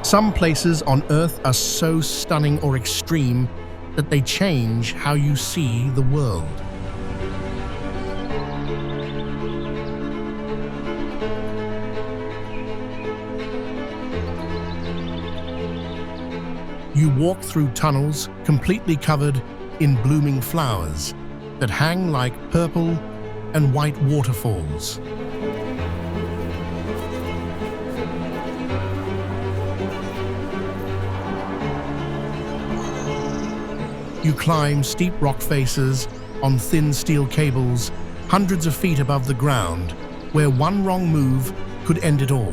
Some places on Earth are so stunning or extreme that they change how you see the world. You walk through tunnels completely covered in blooming flowers that hang like purple and white waterfalls. You climb steep rock faces on thin steel cables hundreds of feet above the ground, where one wrong move could end it all.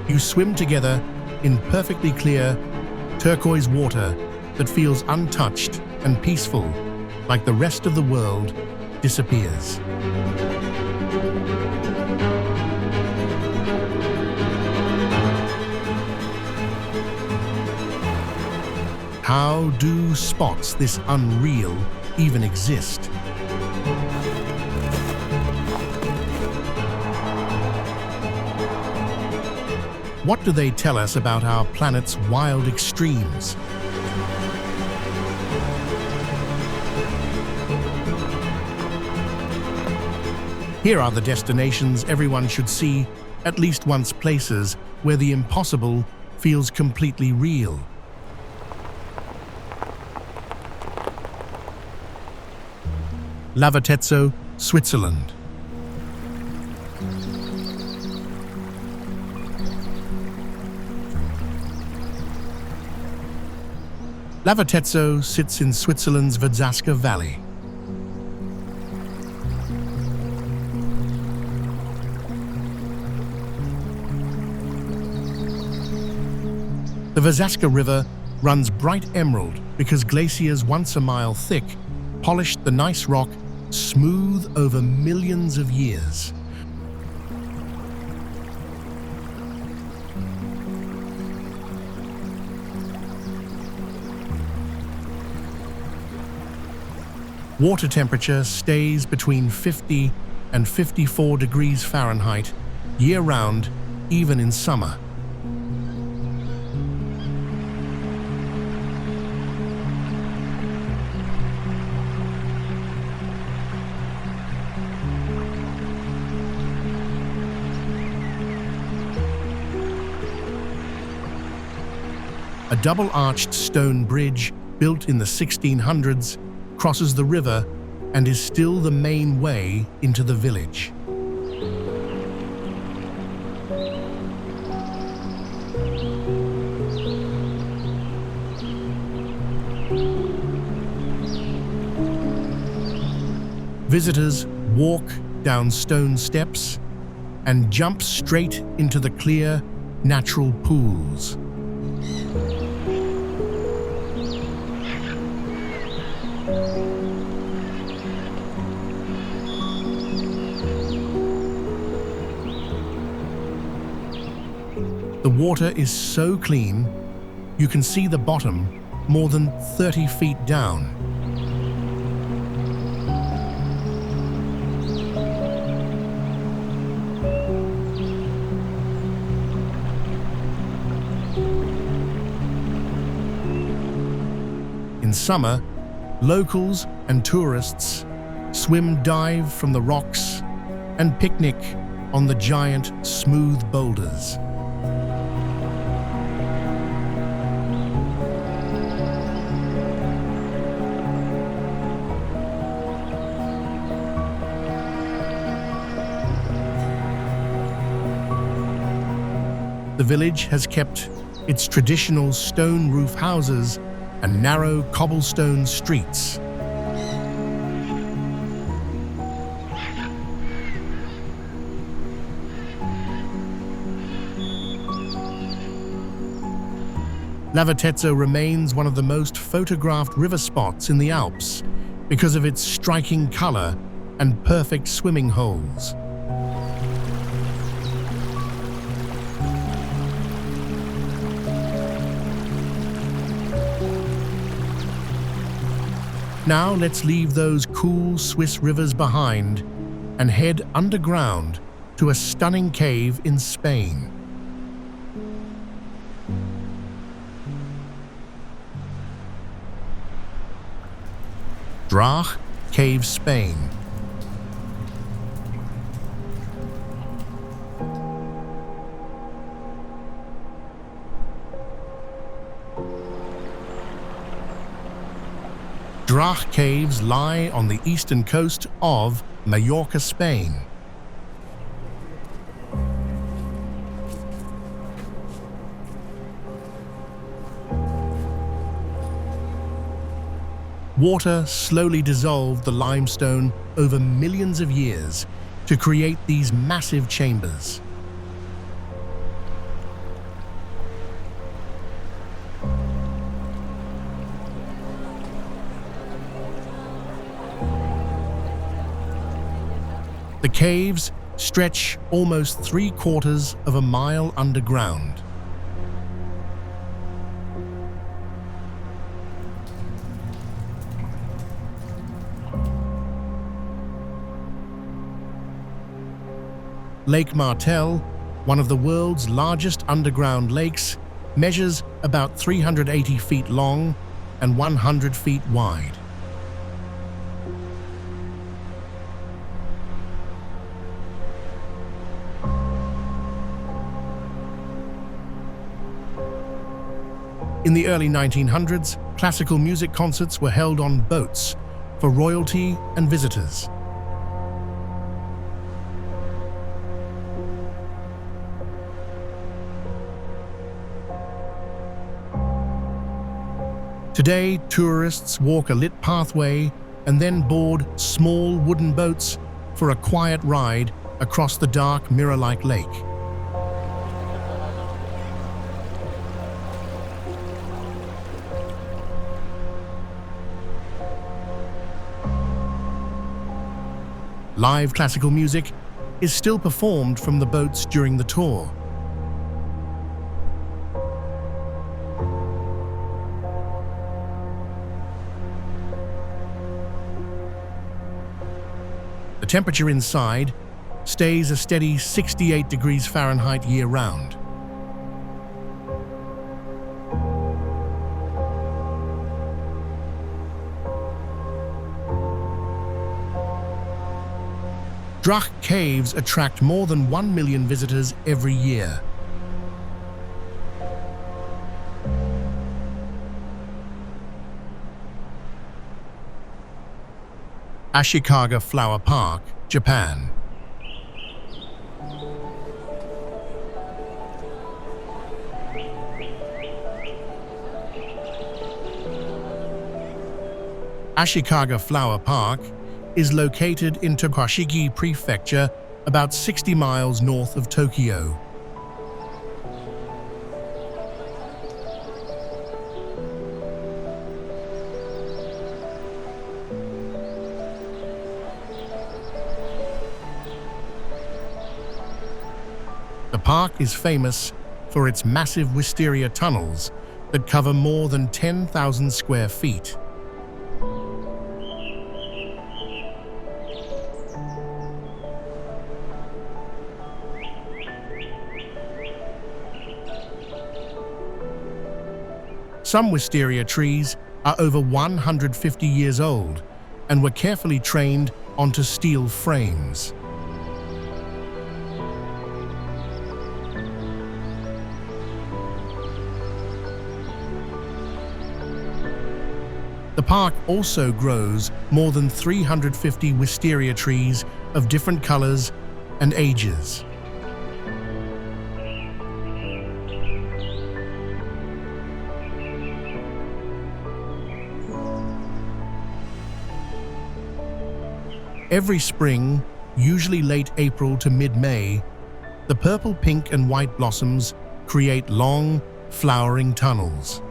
You swim together in perfectly clear, turquoise water that feels untouched and peaceful, like the rest of the world disappears. How do spots this unreal even exist? What do they tell us about our planet's wild extremes? Here are the destinations everyone should see at least once, places where the impossible feels completely real. Lavertezzo, Switzerland. Lavertezzo sits in Switzerland's Vestrahorn Valley. The Vestrahorn River runs bright emerald because glaciers once a mile thick polished the gneiss rock smooth over millions of years. Water temperature stays between 50 and 54 degrees Fahrenheit year-round, even in summer. A double-arched stone bridge built in the 1600s crosses the river and is still the main way into the village. Visitors walk down stone steps and jump straight into the clear, natural pools. The water is so clean, you can see the bottom more than 30 feet down. In summer, locals and tourists swim dive from the rocks and picnic on the giant, smooth boulders. The village has kept its traditional stone roof houses and narrow cobblestone streets. Lavertezzo remains one of the most photographed river spots in the Alps because of its striking color and perfect swimming holes. Now let's leave those cool Swiss rivers behind and head underground to a stunning cave in Spain. Drach Cave, Spain. Drach Caves lie on the eastern coast of Mallorca, Spain. Water slowly dissolved the limestone over millions of years to create these massive chambers. The caves stretch almost 3/4 of a mile underground. Lake Martel, one of the world's largest underground lakes, measures about 380 feet long and 100 feet wide. In the early 1900s, classical music concerts were held on boats for royalty and visitors. Today, tourists walk a lit pathway and then board small wooden boats for a quiet ride across the dark mirror-like lake. Live classical music is still performed from the boats during the tour. The temperature inside stays a steady 68 degrees Fahrenheit year-round. Drach Caves attract more than 1 million visitors every year. Ashikaga Flower Park, Japan. Ashikaga Flower Park is located in Tokushima Prefecture, about 60 miles north of Tokyo. The park is famous for its massive wisteria tunnels that cover more than 10,000 square feet. Some wisteria trees are over 150 years old and were carefully trained onto steel frames. The park also grows more than 350 wisteria trees of different colors and ages. Every spring, usually late April to mid-May, the purple, pink, and white blossoms create long, flowering tunnels.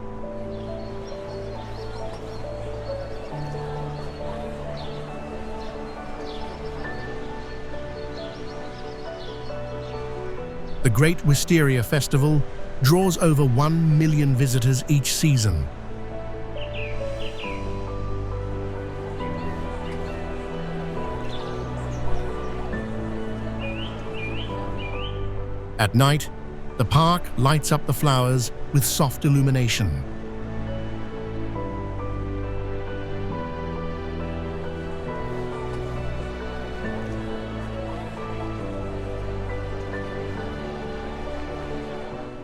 The Great Wisteria Festival draws over 1 million visitors each season. At night, the park lights up the flowers with soft illumination.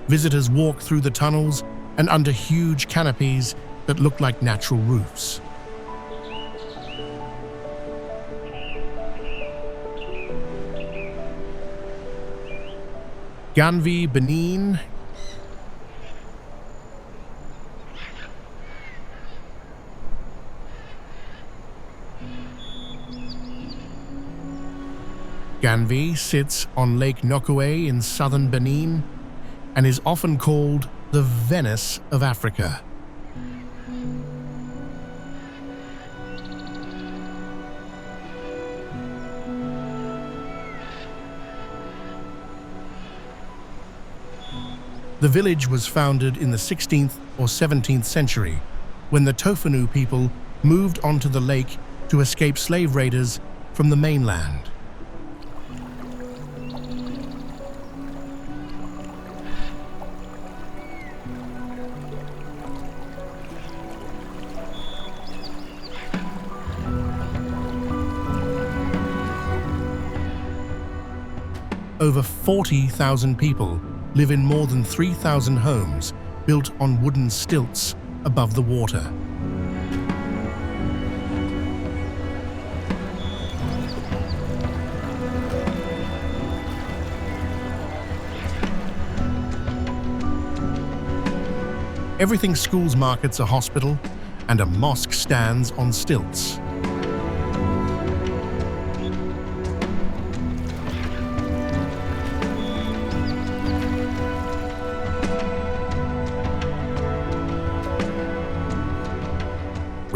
Visitors walk through the tunnels and under huge canopies that look like natural roofs. Ganvie, Benin. Ganvie sits on Lake Nokoué in southern Benin and is often called the Venice of Africa. The village was founded in the 16th or 17th century when the Tofanu people moved onto the lake to escape slave raiders from the mainland. Over 40,000 people live in more than 3,000 homes built on wooden stilts above the water. Everything schools markets a hospital, and a mosque stands on stilts.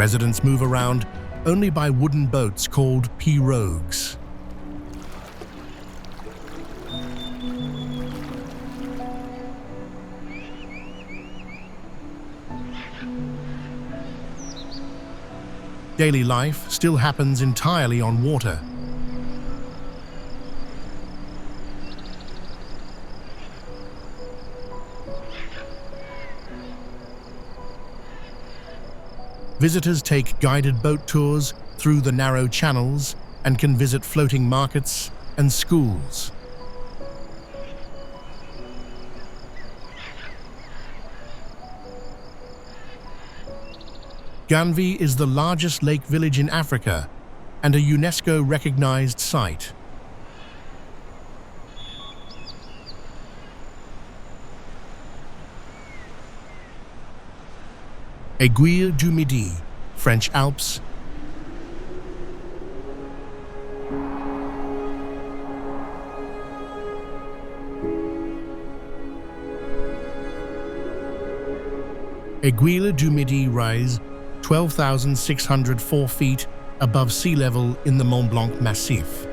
Residents move around only by wooden boats called pirogues. Daily life still happens entirely on water. Visitors take guided boat tours through the narrow channels and can visit floating markets and schools. Ganvie is the largest lake village in Africa and a UNESCO-recognized site. Aiguille du Midi, French Alps. Aiguille du Midi rise 12,604 feet above sea level in the Mont Blanc Massif.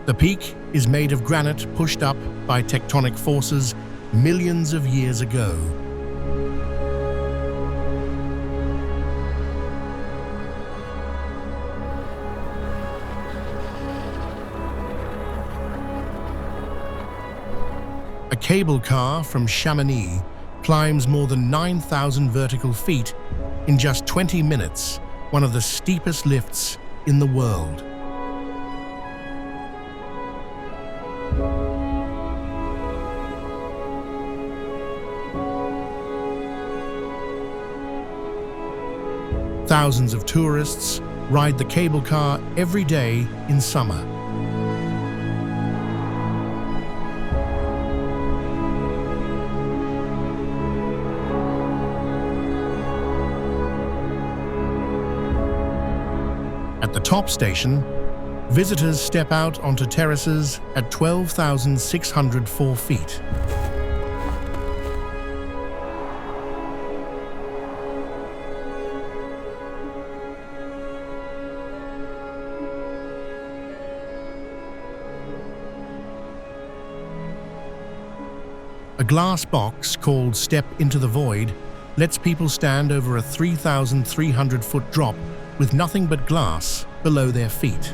The peak is made of granite pushed up by tectonic forces millions of years ago. A cable car from Chamonix climbs more than 9,000 vertical feet in just 20 minutes, one of the steepest lifts in the world. Thousands of tourists ride the cable car every day in summer. At the top station, visitors step out onto terraces at 12,604 feet. A glass box called Step into the Void lets people stand over a 3,300-foot drop with nothing but glass below their feet.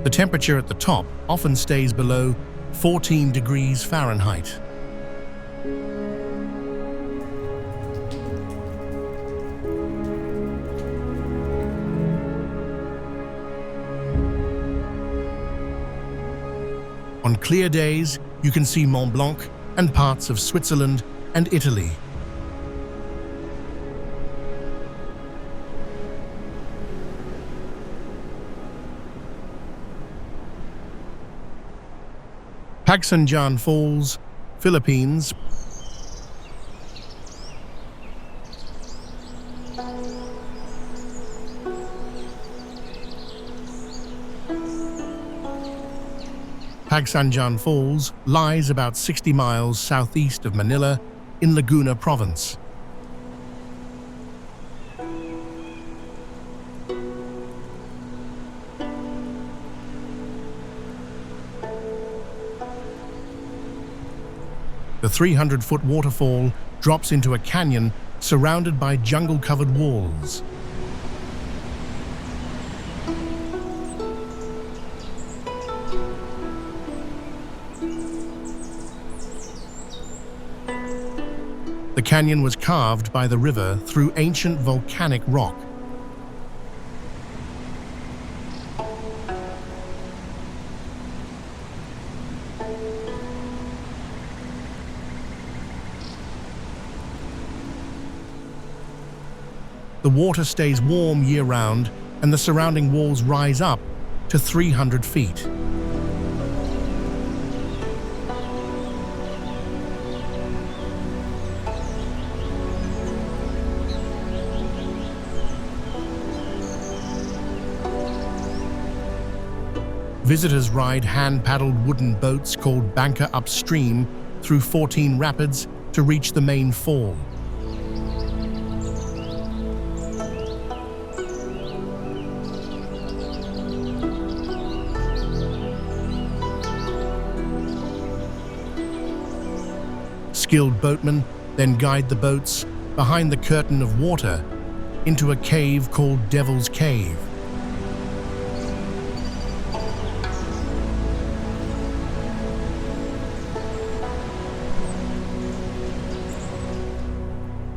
The temperature at the top often stays below 14 degrees Fahrenheit. On clear days, you can see Mont Blanc and parts of Switzerland and Italy. Pagsanjan Falls, Philippines. Pagsanjan Falls lies about 60 miles southeast of Manila in Laguna Province. The 300-foot waterfall drops into a canyon surrounded by jungle-covered walls. The canyon was carved by the river through ancient volcanic rock. The water stays warm year-round, and the surrounding walls rise up to 300 feet. Visitors ride hand-paddled wooden boats called banca upstream through 14 rapids to reach the main fall. Skilled boatmen then guide the boats behind the curtain of water into a cave called Devil's Cave.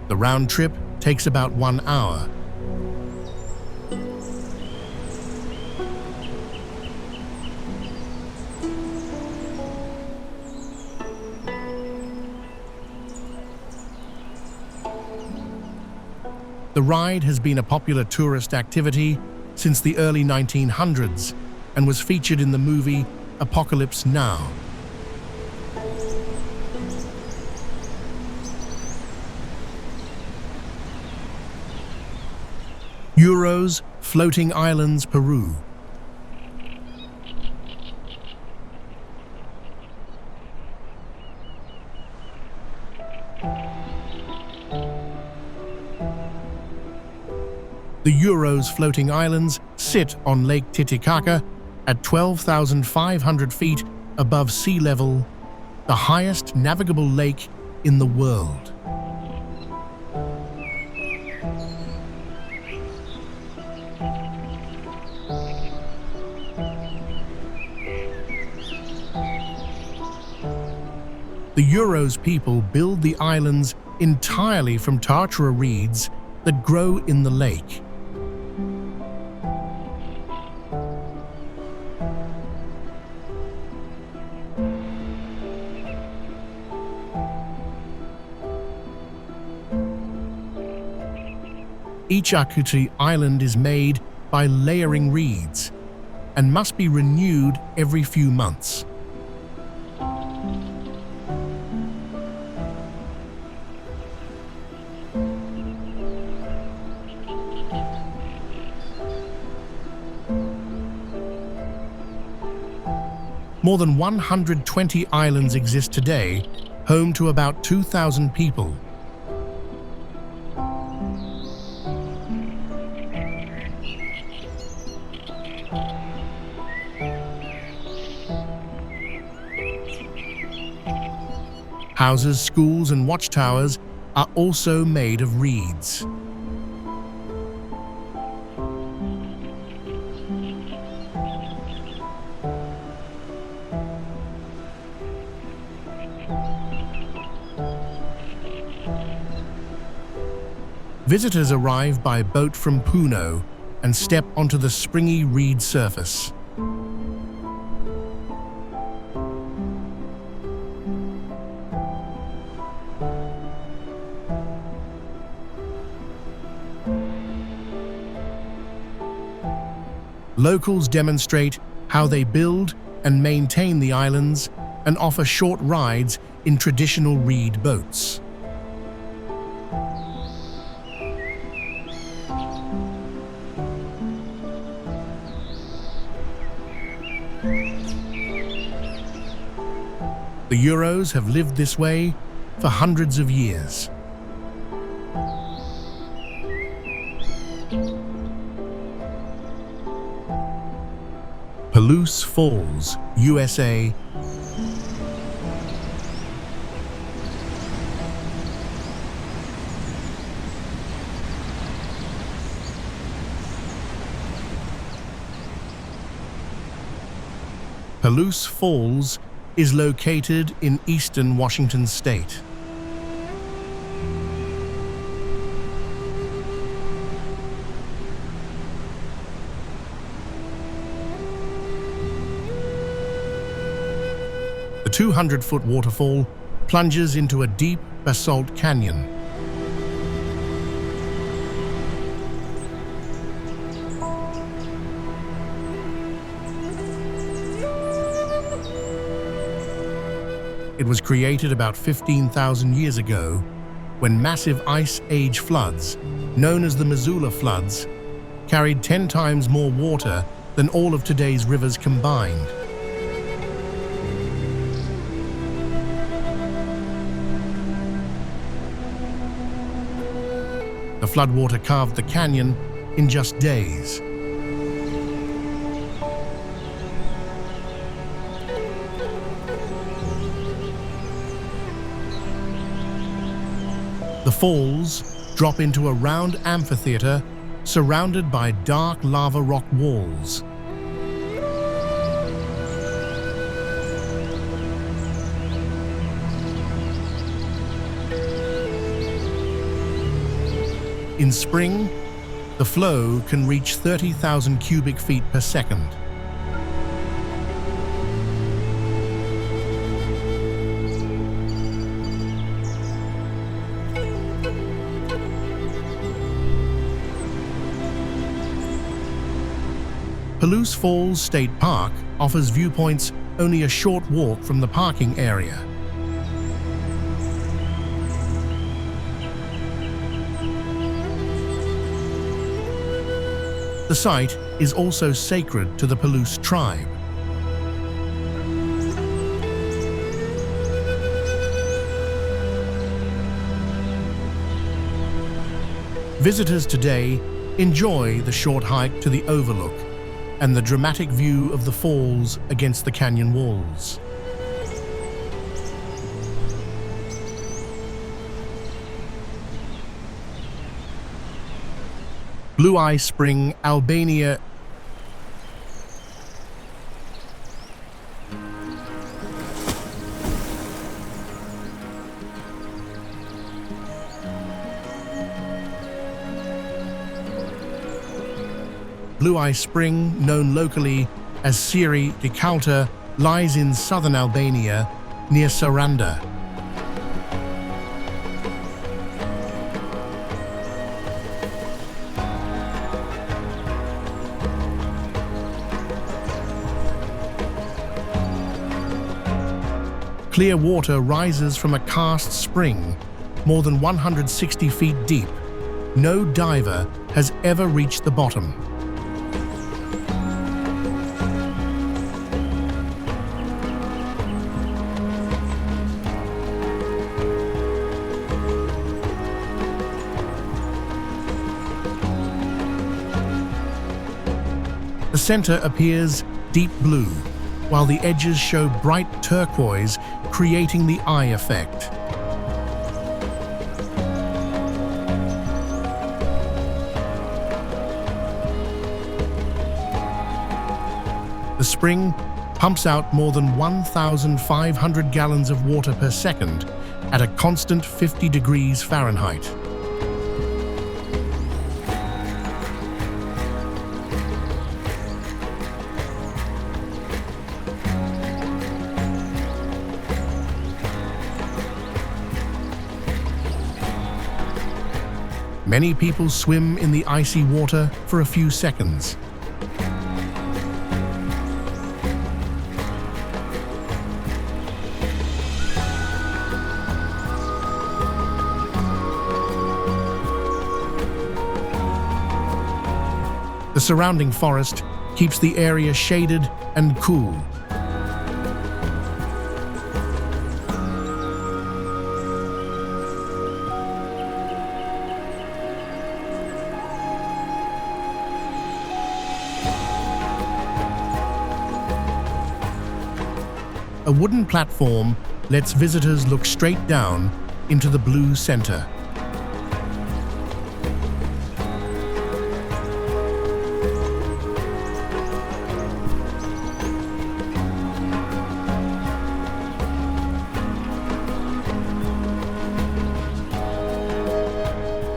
The round trip takes about 1 hour. The ride has been a popular tourist activity since the early 1900s and was featured in the movie Apocalypse Now. Uros, Floating Islands, Peru. The Uros Floating Islands sit on Lake Titicaca at 12,500 feet above sea level, the highest navigable lake in the world. The Uros people build the islands entirely from tatra reeds that grow in the lake. Each Akuti island is made by layering reeds and must be renewed every few months. More than 120 islands exist today, home to about 2,000 people. Houses, schools, and watchtowers are also made of reeds. Visitors arrive by boat from Puno and step onto the springy reed surface. Locals demonstrate how they build and maintain the islands and offer short rides in traditional reed boats. The Uros have lived this way for hundreds of years. Palouse Falls, USA. Palouse Falls is located in eastern Washington state. The 200-foot waterfall plunges into a deep basalt canyon. It was created about 15,000 years ago when massive Ice Age floods, known as the Missoula floods, carried 10 times more water than all of today's rivers combined. The floodwater carved the canyon in just days. The falls drop into a round amphitheater surrounded by dark lava rock walls. In spring, the flow can reach 30,000 cubic feet per second. Palouse Falls State Park offers viewpoints only a short walk from the parking area. The site is also sacred to the Palouse tribe. Visitors today enjoy the short hike to the overlook and the dramatic view of the falls against the canyon walls. Blue Eye Spring, Albania. Blue Eye Spring, known locally as Siri de Calta, lies in southern Albania near Saranda. Clear water rises from a karst spring more than 160 feet deep. No diver has ever reached the bottom. The center appears deep blue, while the edges show bright turquoise, creating the eye effect. The spring pumps out more than 1,500 gallons of water per second at a constant 50 degrees Fahrenheit. Many people swim in the icy water for a few seconds. The surrounding forest keeps the area shaded and cool. A wooden platform lets visitors look straight down into the blue center.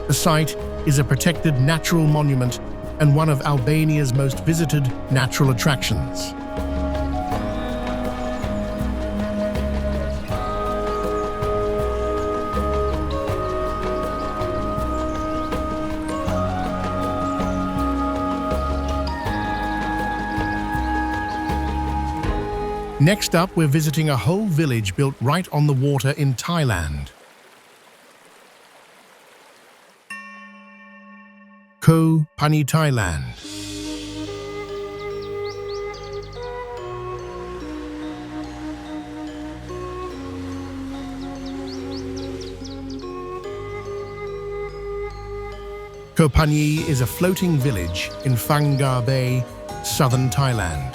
The site is a protected natural monument and one of Albania's most visited natural attractions. Next up, we're visiting a whole village built right on the water in Thailand. Panyi, Thailand. Panyi is a floating village in Phang Nga Bay, southern Thailand.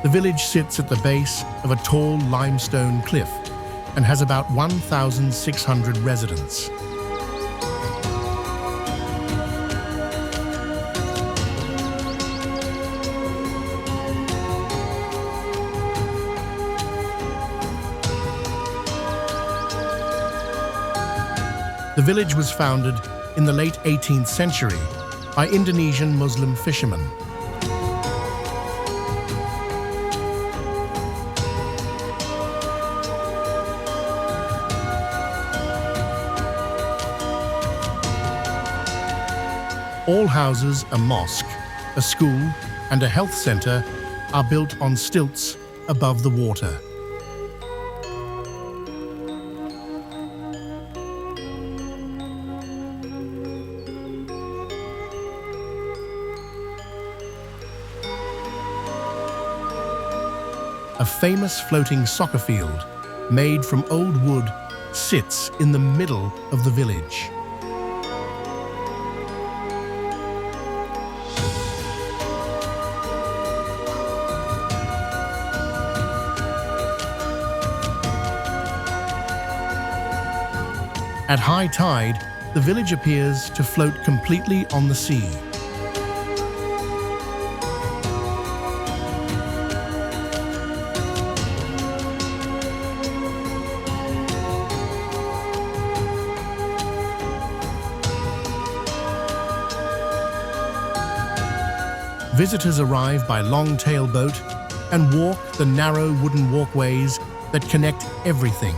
The village sits at the base of a tall limestone cliff and has about 1,600 residents. The village was founded in the late 18th century by Indonesian Muslim fishermen. All houses, a mosque, a school, and a health center are built on stilts above the water. A famous floating soccer field, made from old wood, sits in the middle of the village. At high tide, the village appears to float completely on the sea. Visitors arrive by long-tail boat and walk the narrow wooden walkways that connect everything.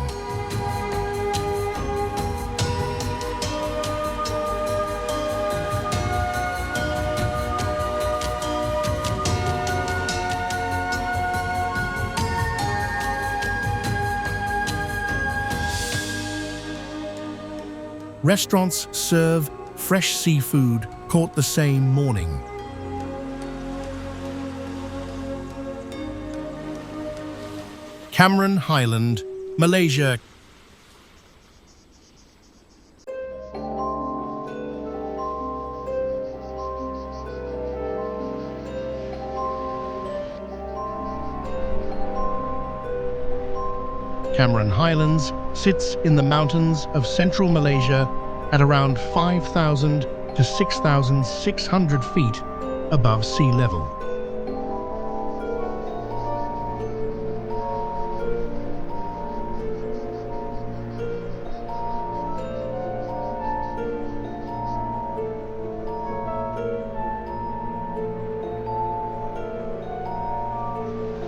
Restaurants serve fresh seafood caught the same morning. Cameron Highland, Malaysia. Cameron Highlands sits in the mountains of central Malaysia at around 5,000 to 6,600 feet above sea level.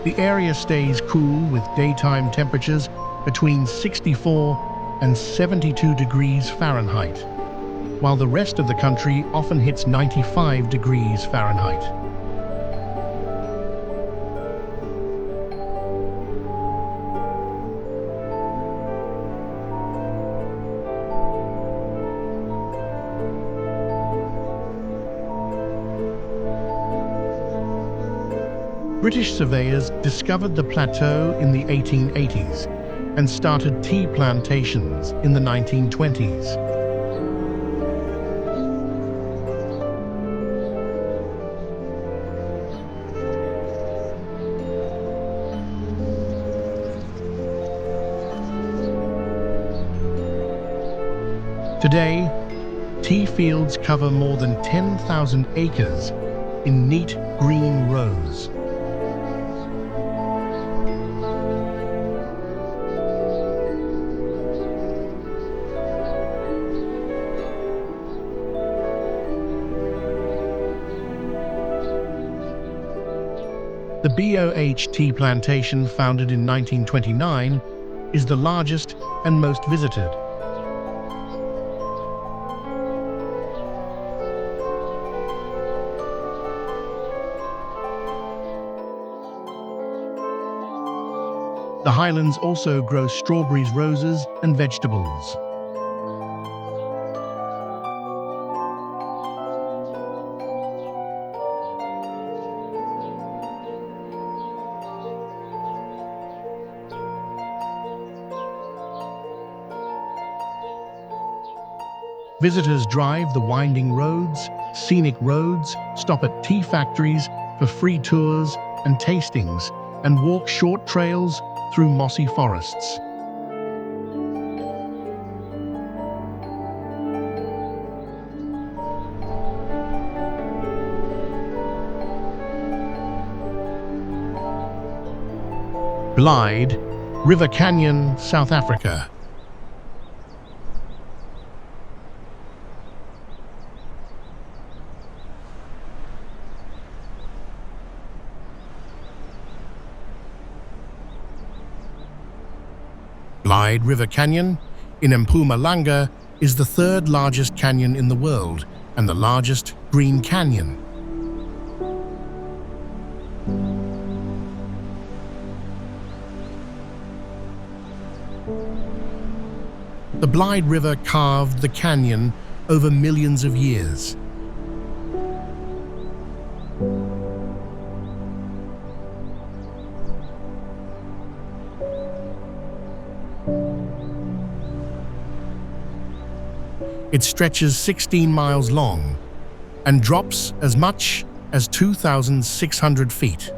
The area stays cool with daytime temperatures between 64 and 72 degrees Fahrenheit, while the rest of the country often hits 95 degrees Fahrenheit. British surveyors discovered the plateau in the 1880s and started tea plantations in the 1920s. Today, tea fields cover more than 10,000 acres in neat green rows. The BOH tea plantation, founded in 1929, is the largest and most visited. The Highlands also grow strawberries, roses, and vegetables. Visitors drive the winding roads, scenic roads, stop at tea factories for free tours and tastings, and walk short trails through mossy forests. Blyde, River Canyon, South Africa. Blyde River Canyon in Mpumalanga is the third largest canyon in the world and the largest green canyon. The Blyde River carved the canyon over millions of years. It stretches 16 miles long and drops as much as 2,600 feet.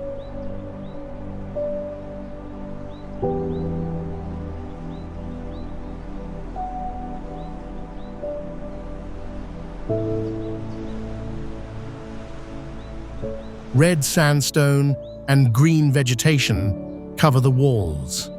Red sandstone and green vegetation cover the walls.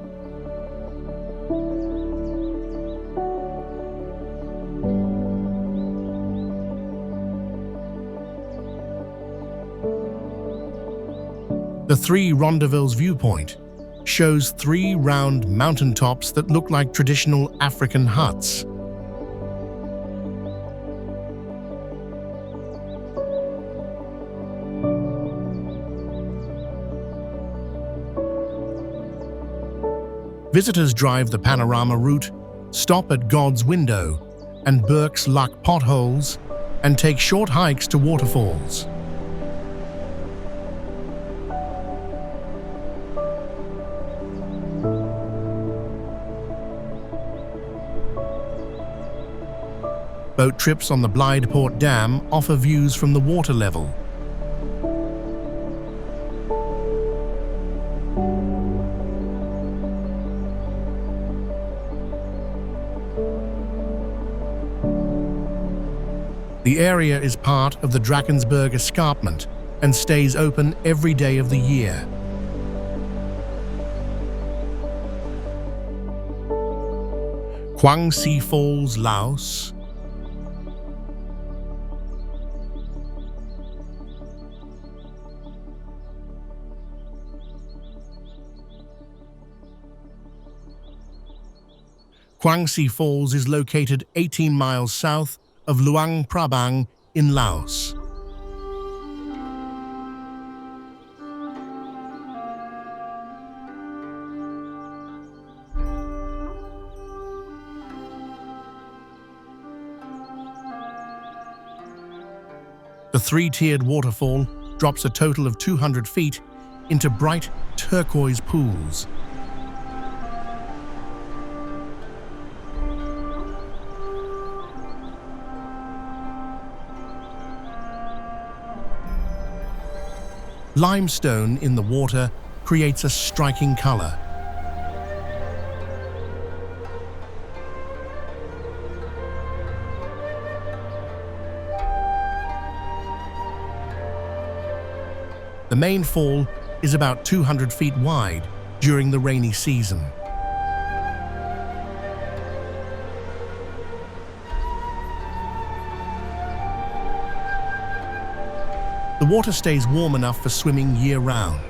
The Three Rondevilles viewpoint shows three round mountaintops that look like traditional African huts. Visitors drive the panorama route, stop at God's Window and Burke's Luck potholes, and take short hikes to waterfalls. Boat trips on the Blyde Port Dam offer views from the water level. The area is part of the Drakensberg Escarpment and stays open every day of the year. Kuang Falls, Laos. Kuang Falls is located 18 miles south of Luang Prabang in Laos. The three-tiered waterfall drops a total of 200 feet into bright turquoise pools. Limestone in the water creates a striking color. The main fall is about 200 feet wide during the rainy season. The water stays warm enough for swimming year-round.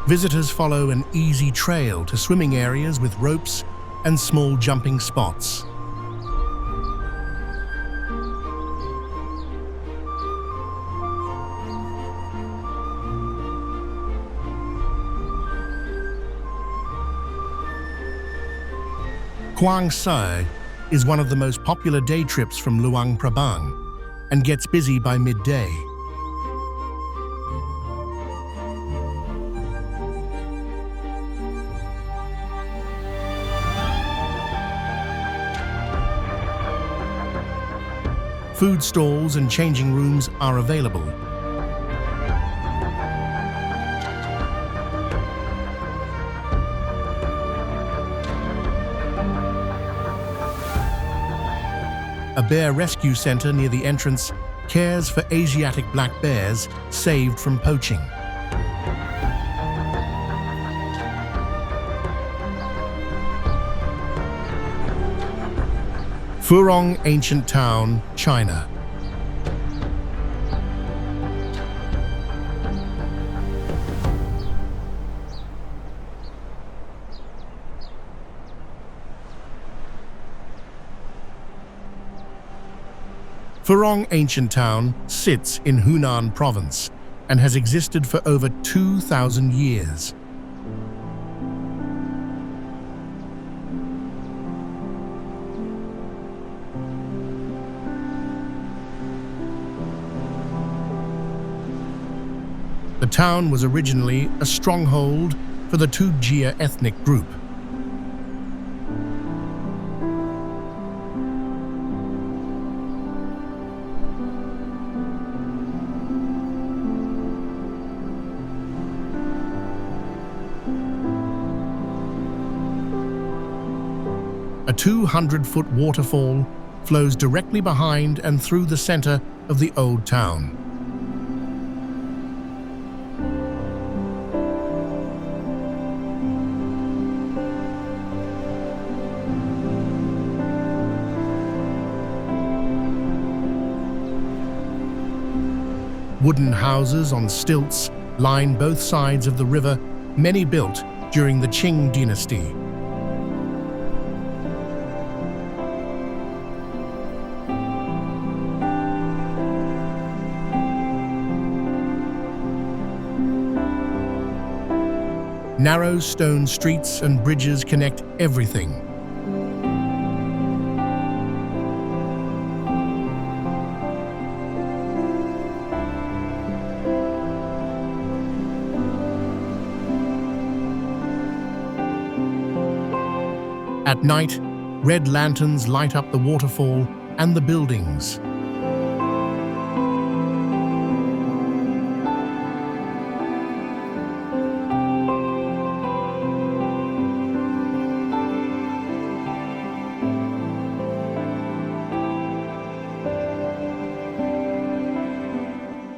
Visitors follow an easy trail to swimming areas with ropes and small jumping spots. Kuang is one of the most popular day trips from Luang Prabang and gets busy by midday. Food stalls and changing rooms are available. A bear rescue center near the entrance cares for Asiatic black bears saved from poaching. Furong Ancient Town, China. Furong Ancient Town sits in Hunan Province and has existed for over 2,000 years. The town was originally a stronghold for the Tujia ethnic group. A 200-foot waterfall flows directly behind and through the center of the old town. Wooden houses on stilts line both sides of the river, many built during the Qing dynasty. Narrow stone streets and bridges connect everything. At night, red lanterns light up the waterfall and the buildings.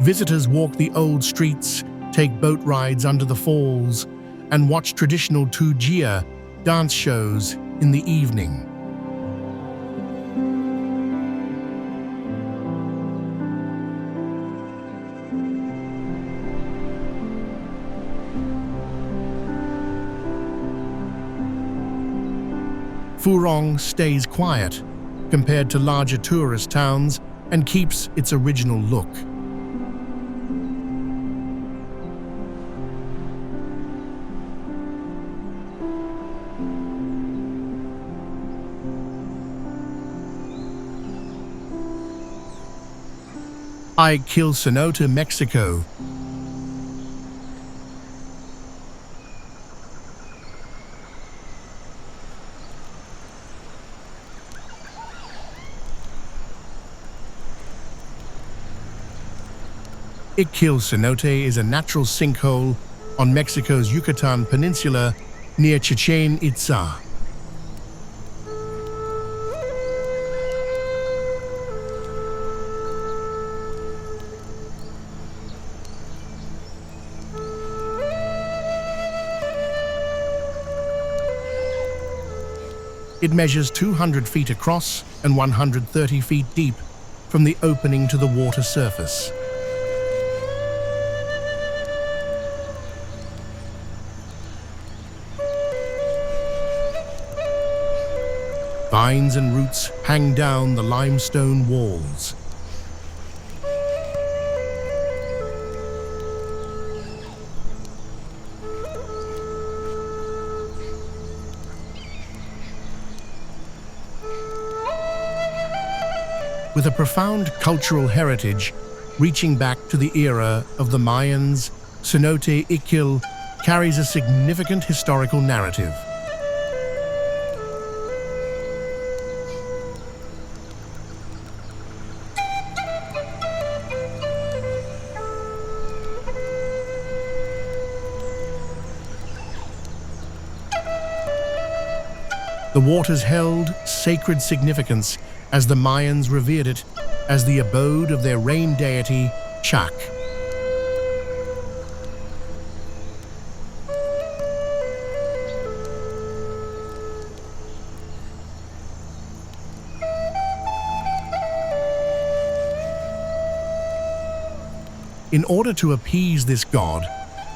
Visitors walk the old streets, take boat rides under the falls, and watch traditional Tujia dance shows in the evening. Furong stays quiet compared to larger tourist towns and keeps its original look. Kil Cenote, Mexico. Kil Cenote is a natural sinkhole on Mexico's Yucatan Peninsula near Chichen Itza. It measures 200 feet across and 130 feet deep from the opening to the water surface. Vines and roots hang down the limestone walls. With a profound cultural heritage reaching back to the era of the Mayans, Cenote Iquil carries a significant historical narrative. The waters held sacred significance as the Mayans revered it as the abode of their rain deity, Chak. In order to appease this god,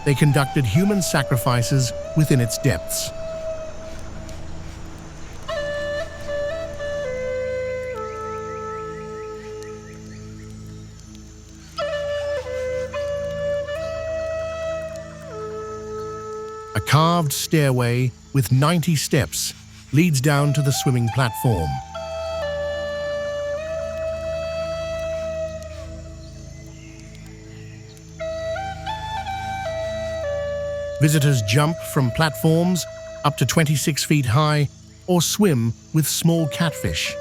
they conducted human sacrifices within its depths. A carved stairway with 90 steps leads down to the swimming platform. Visitors jump from platforms up to 26 feet high or swim with small catfish.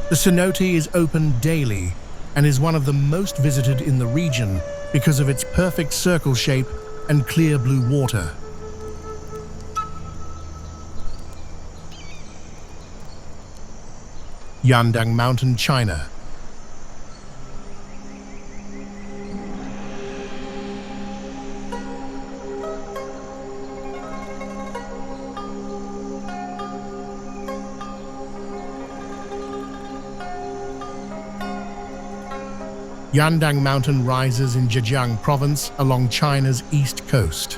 The cenote is open daily and is one of the most visited in the region because of its perfect circle shape and clear blue water. Yandang Mountain, China. Yandang Mountain rises in Zhejiang province along China's east coast.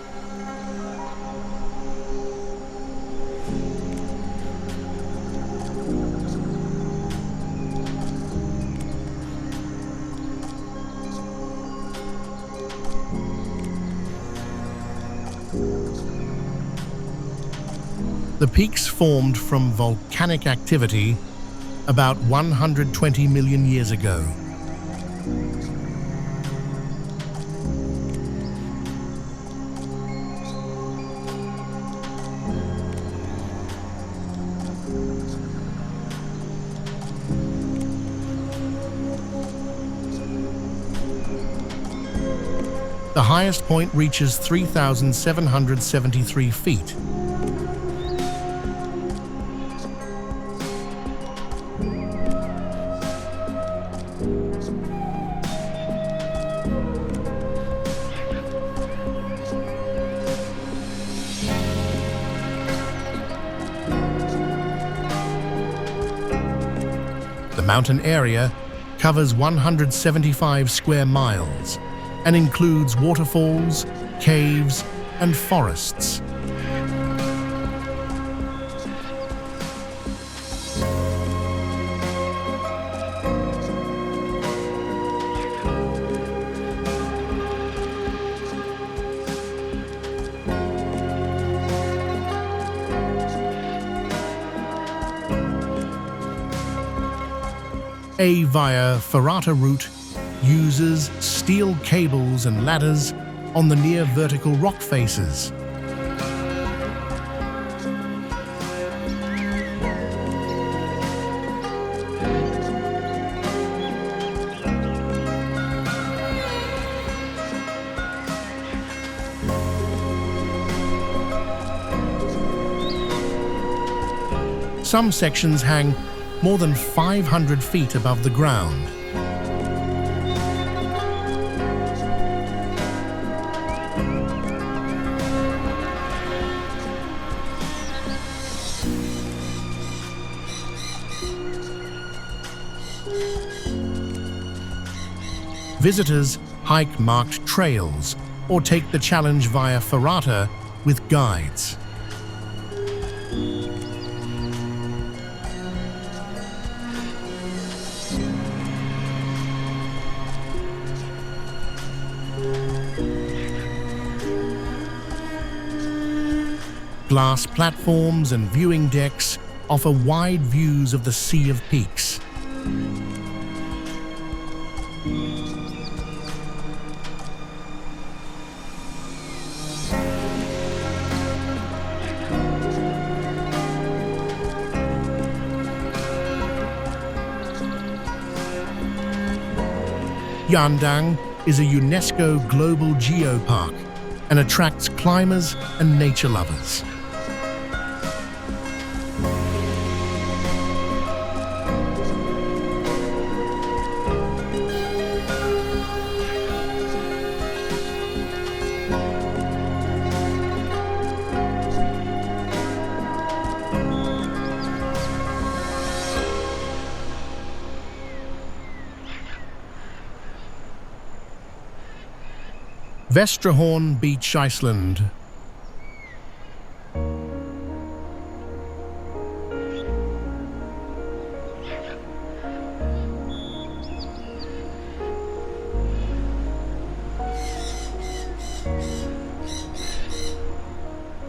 The peaks formed from volcanic activity about 120 million years ago. The The highest point reaches 3,773 feet. The mountain area covers 175 square miles and includes waterfalls, caves, and forests. A via ferrata route uses steel cables and ladders on the near vertical rock faces. Some sections hang more than 500 feet above the ground. Visitors hike marked trails or take the challenge via ferrata with guides. Glass platforms and viewing decks offer wide views of the Sea of Peaks. Yandang is a UNESCO Global Geopark and attracts climbers and nature lovers. Vestrahorn Beach, Iceland.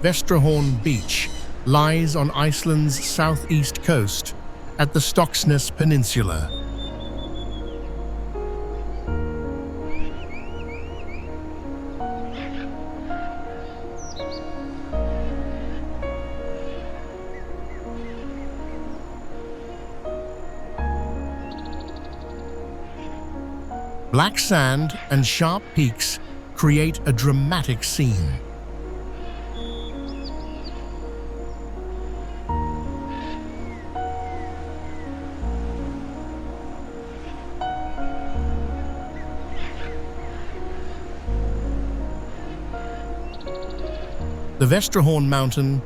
Vestrahorn Beach lies on Iceland's southeast coast at the Stokksnes Peninsula. Black sand and sharp peaks create a dramatic scene. The Vestrahorn mountain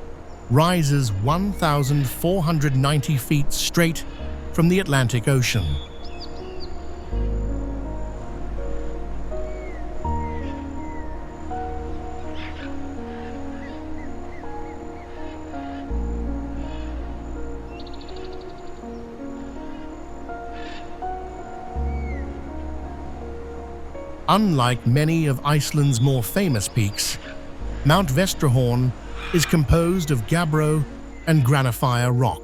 rises 1,490 feet straight from the Atlantic Ocean. Unlike many of Iceland's more famous peaks, Mount Vestrahorn is composed of gabbro and granophyre rock.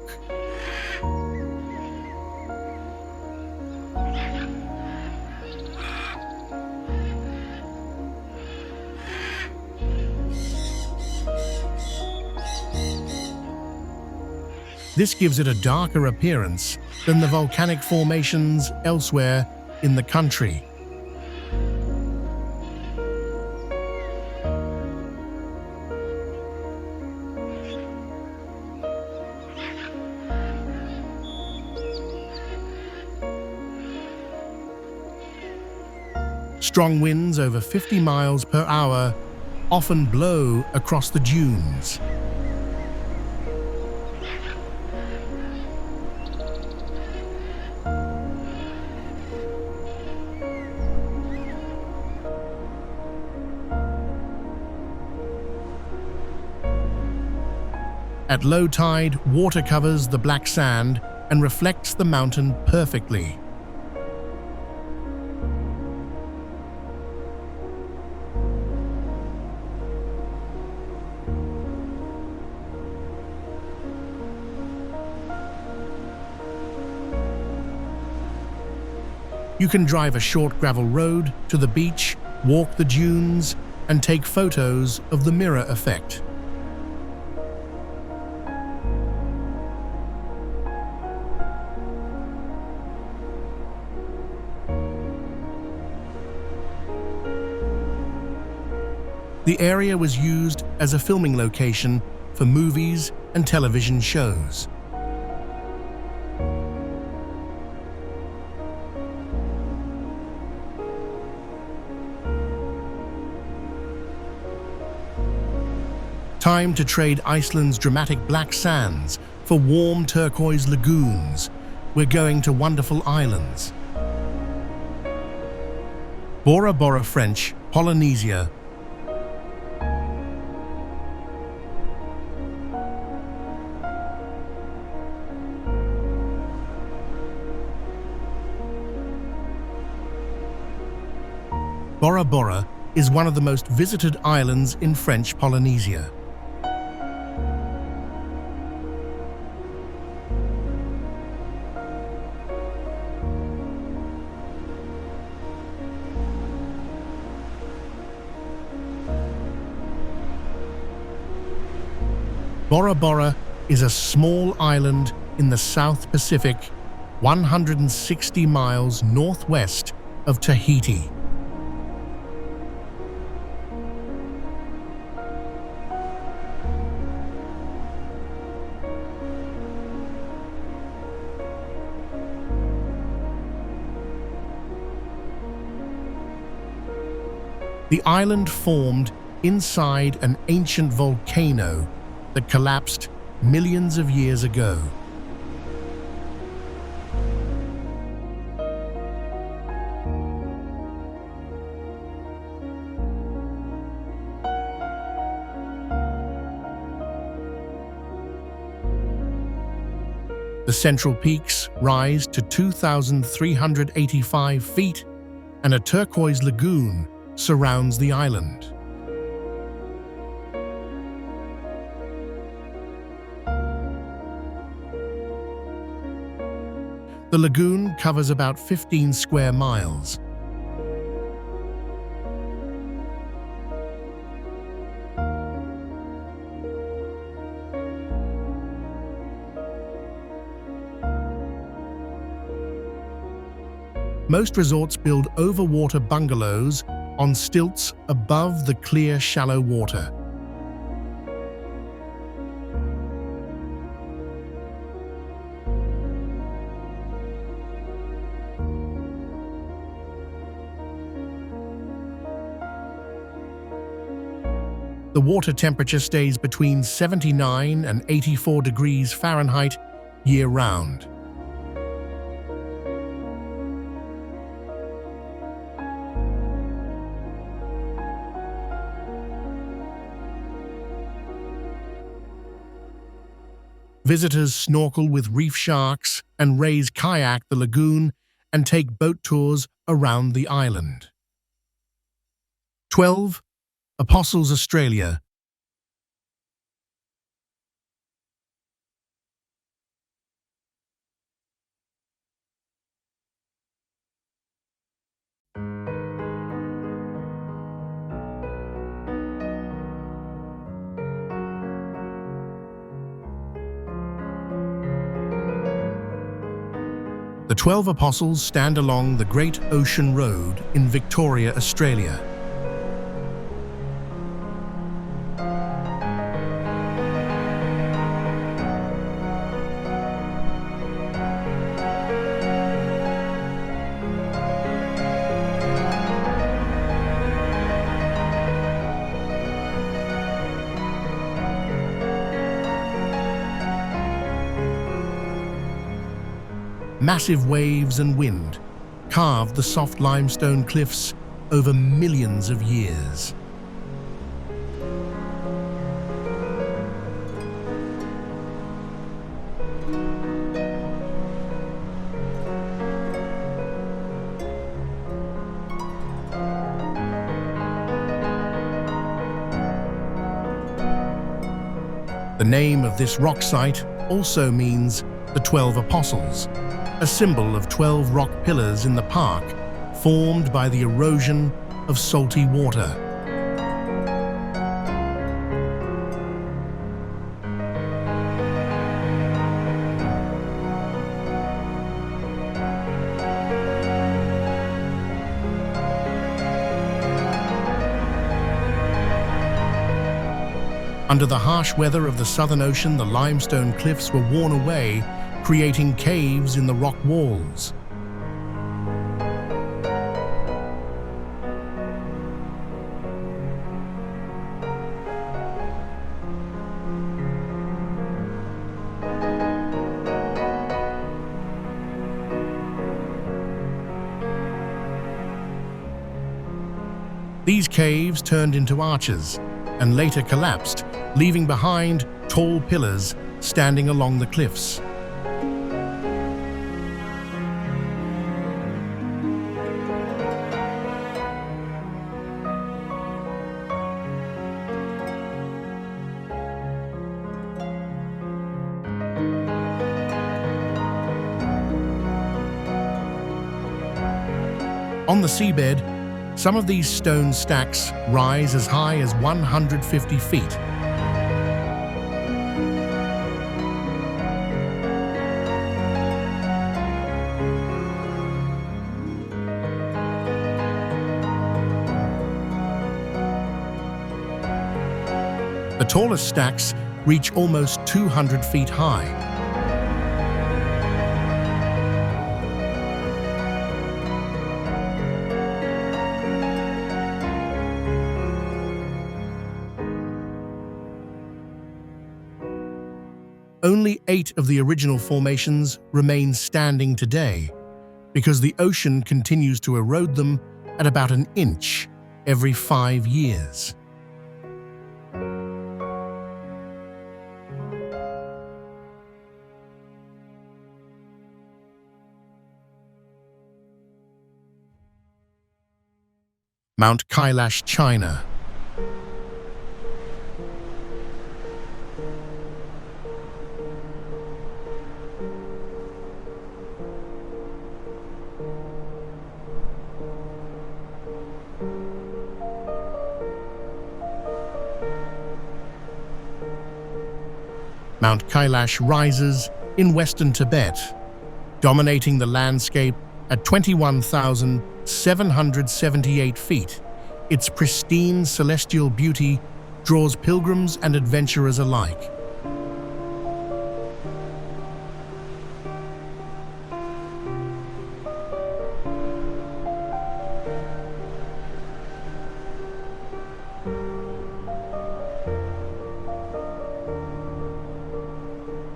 This gives it a darker appearance than the volcanic formations elsewhere in the country. Strong winds over 50 miles per hour often blow across the dunes. At low tide, water covers the black sand and reflects the mountain perfectly. You can drive a short gravel road to the beach, walk the dunes, and take photos of the mirror effect. The area was used as a filming location for movies and television shows. Time to trade Iceland's dramatic black sands for warm turquoise lagoons. We're going to wonderful islands. Bora French, Polynesia. Bora is one of the most visited islands in French Polynesia. Bora is a small island in the South Pacific, 160 miles northwest of Tahiti. The island formed inside an ancient volcano that collapsed millions of years ago. The central peaks rise to 2,385 feet, and a turquoise lagoon surrounds the island. The lagoon covers about 15 square miles. Most resorts build overwater bungalows on stilts above the clear, shallow water. The water temperature stays between 79 and 84 degrees Fahrenheit year-round. Visitors snorkel with reef sharks and raise kayak the lagoon and take boat tours around the island. 12. Apostles, Australia. The 12 Apostles stand along the Great Ocean Road in Victoria, Australia. Massive waves and wind carved the soft limestone cliffs over millions of years. The name of this rock site also means the 12 Apostles, a symbol of 12 rock pillars in the park formed by the erosion of salty water. Under the harsh weather of the Southern Ocean, the limestone cliffs were worn away, creating caves in the rock walls. These caves turned into arches and later collapsed, leaving behind tall pillars standing along the cliffs. On the seabed, some of these stone stacks rise as high as 150 feet. The tallest stacks reach almost 200 feet high. Only 8 of the original formations remain standing today, because the ocean continues to erode them at about an inch every 5 years. Mount Kailash, China. Mount Kailash rises in western Tibet, dominating the landscape at 21,778 feet. Its pristine celestial beauty draws pilgrims and adventurers alike.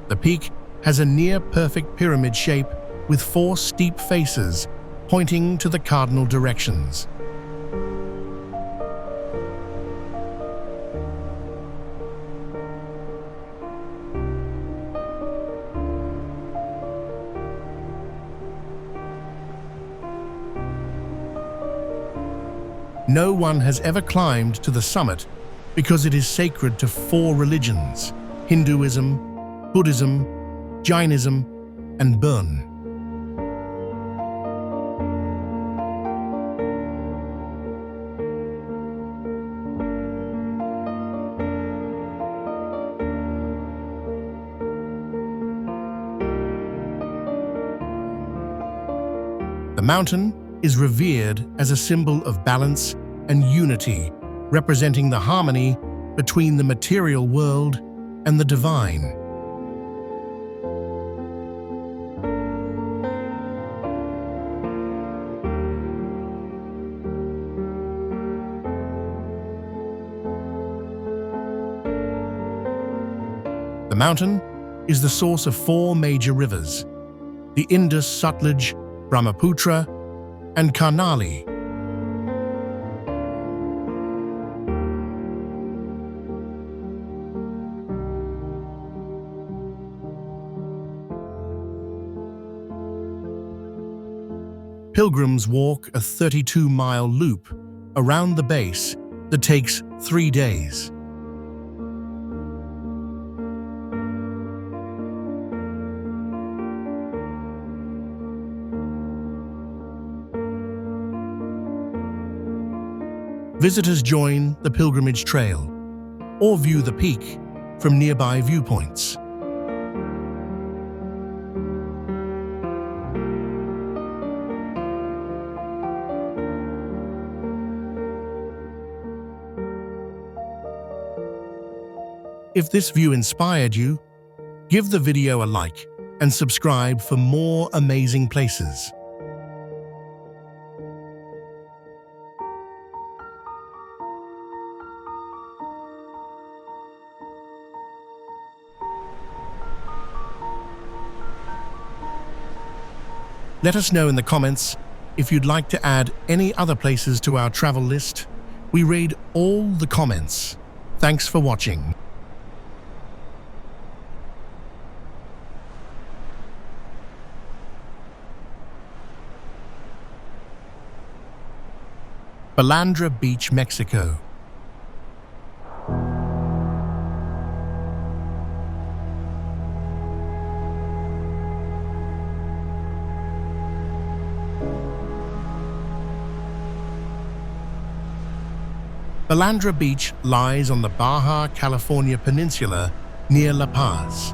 The peak has a near-perfect pyramid shape with 4 steep faces pointing to the cardinal directions. No one has ever climbed to the summit because it is sacred to 4 religions: Hinduism, Buddhism, Jainism, and Burn. The mountain is revered as a symbol of balance and unity, representing the harmony between the material world and the divine. The mountain is the source of 4 major rivers: the Indus, Sutlej, Brahmaputra, and Karnali. Pilgrims walk a 32-mile loop around the base that takes 3 days. Visitors join the pilgrimage trail or view the peak from nearby viewpoints. If this view inspired you, give the video a like and subscribe for more amazing places. Let us know in the comments if you'd like to add any other places to our travel list. We read all the comments. Thanks for watching. Balandra Beach, Mexico. Balandra Beach lies on the Baja California Peninsula near La Paz.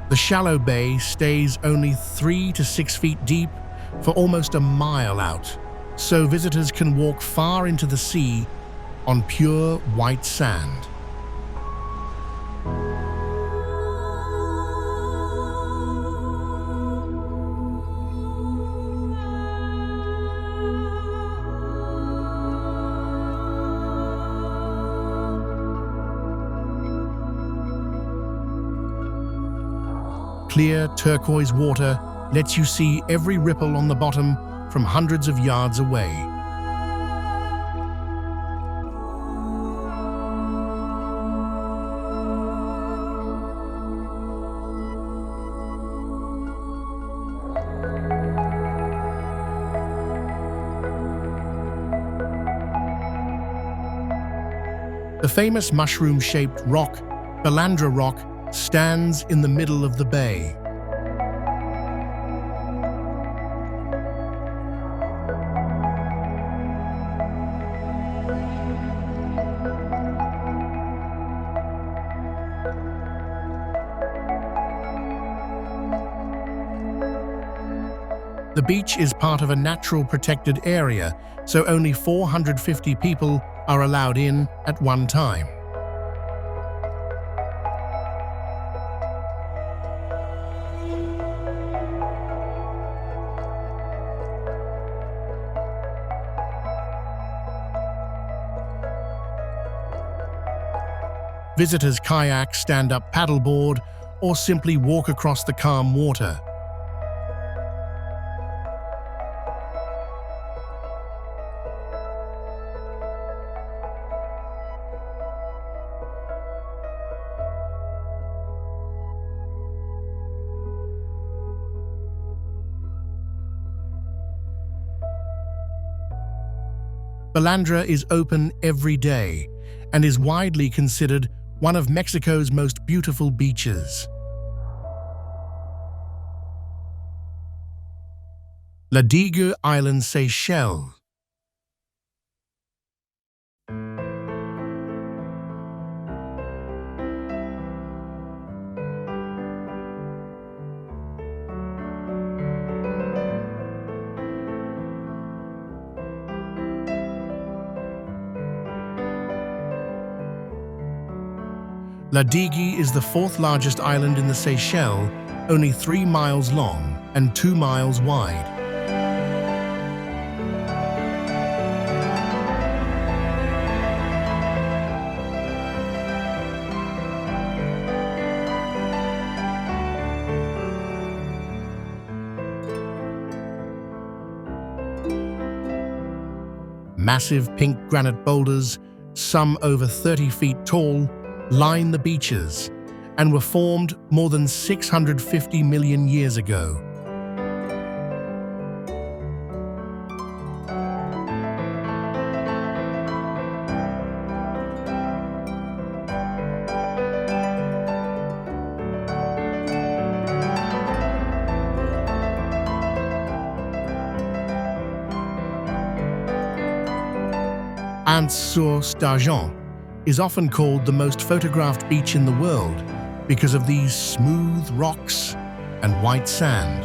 The shallow bay stays only 3 to 6 feet deep for almost a mile out, so visitors can walk far into the sea on pure white sand. Clear turquoise water lets you see every ripple on the bottom from hundreds of yards away. The famous mushroom-shaped rock, Balandra Rock, stands in the middle of the bay. The beach is part of a natural protected area, so only 450 people are allowed in at one time. Visitors kayak, stand-up paddleboard, or simply walk across the calm water. Balandra is open every day and is widely considered one of Mexico's most beautiful beaches. La Digue Island, Seychelles. Ladigi is the fourth largest island in the Seychelles, only 3 miles long and 2 miles wide. Massive pink granite boulders, some over 30 feet tall, line the beaches and were formed more than 650 million years ago. D'Argent is often called the most photographed beach in the world because of these smooth rocks and white sand.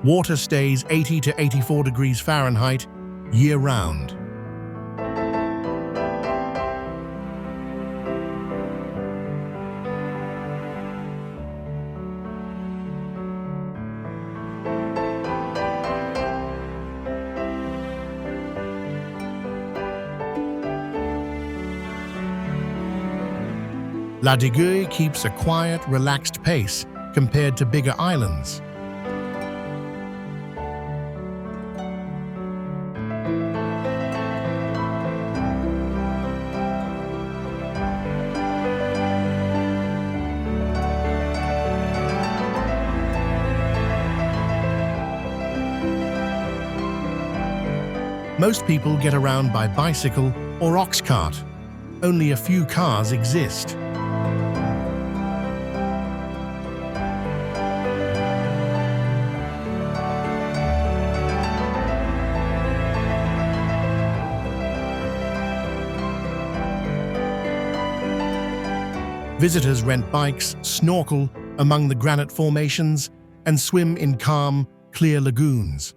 Water stays 80 to 84 degrees Fahrenheit year-round. Ladiguille keeps a quiet, relaxed pace compared to bigger islands. Most people get around by bicycle or ox cart. Only a few cars exist. Visitors rent bikes, snorkel among the granite formations, and swim in calm, clear lagoons.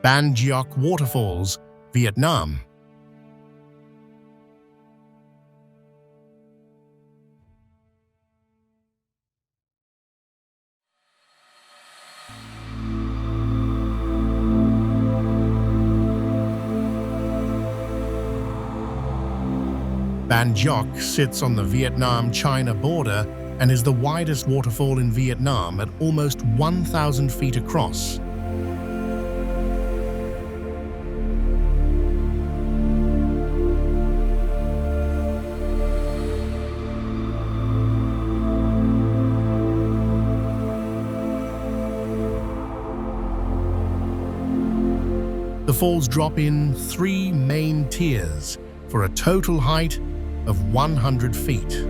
Ban Giok Waterfalls, Vietnam. Ban Giok sits on the Vietnam-China border and is the widest waterfall in Vietnam at almost 1,000 feet across. The falls drop in 3 main tiers for a total height of 100 feet.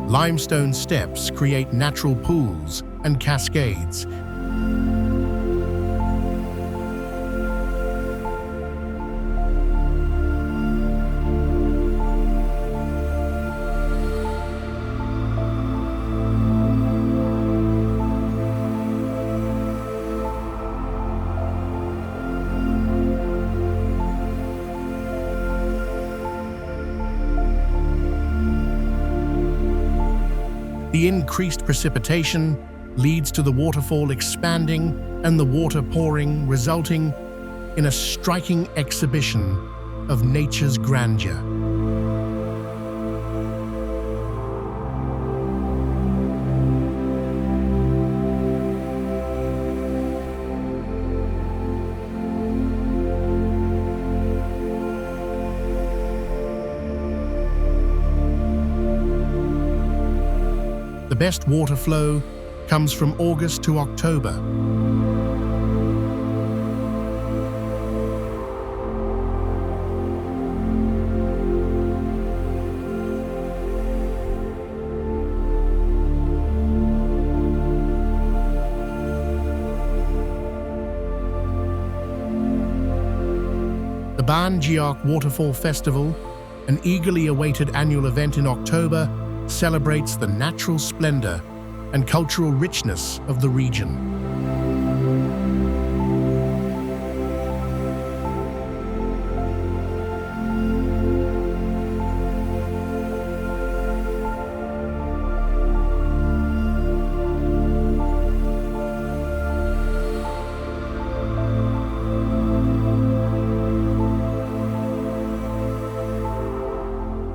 Limestone steps create natural pools and cascades. The increased precipitation leads to the waterfall expanding and the water pouring, resulting in a striking exhibition of nature's grandeur. The best water flow comes from August to October. The Ban Geok Waterfall Festival, an eagerly awaited annual event in October, celebrates the natural splendor and cultural richness of the region.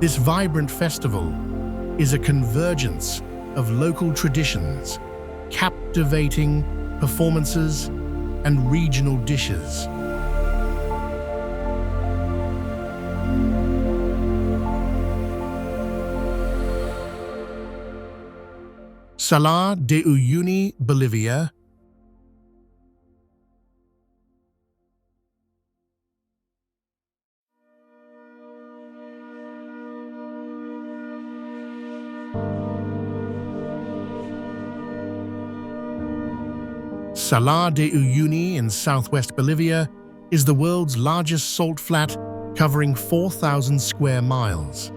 This vibrant festival is a convergence of local traditions, captivating performances, and regional dishes. Salar de Uyuni, Bolivia. Salar de Uyuni in southwest Bolivia is the world's largest salt flat, covering 4,000 square miles.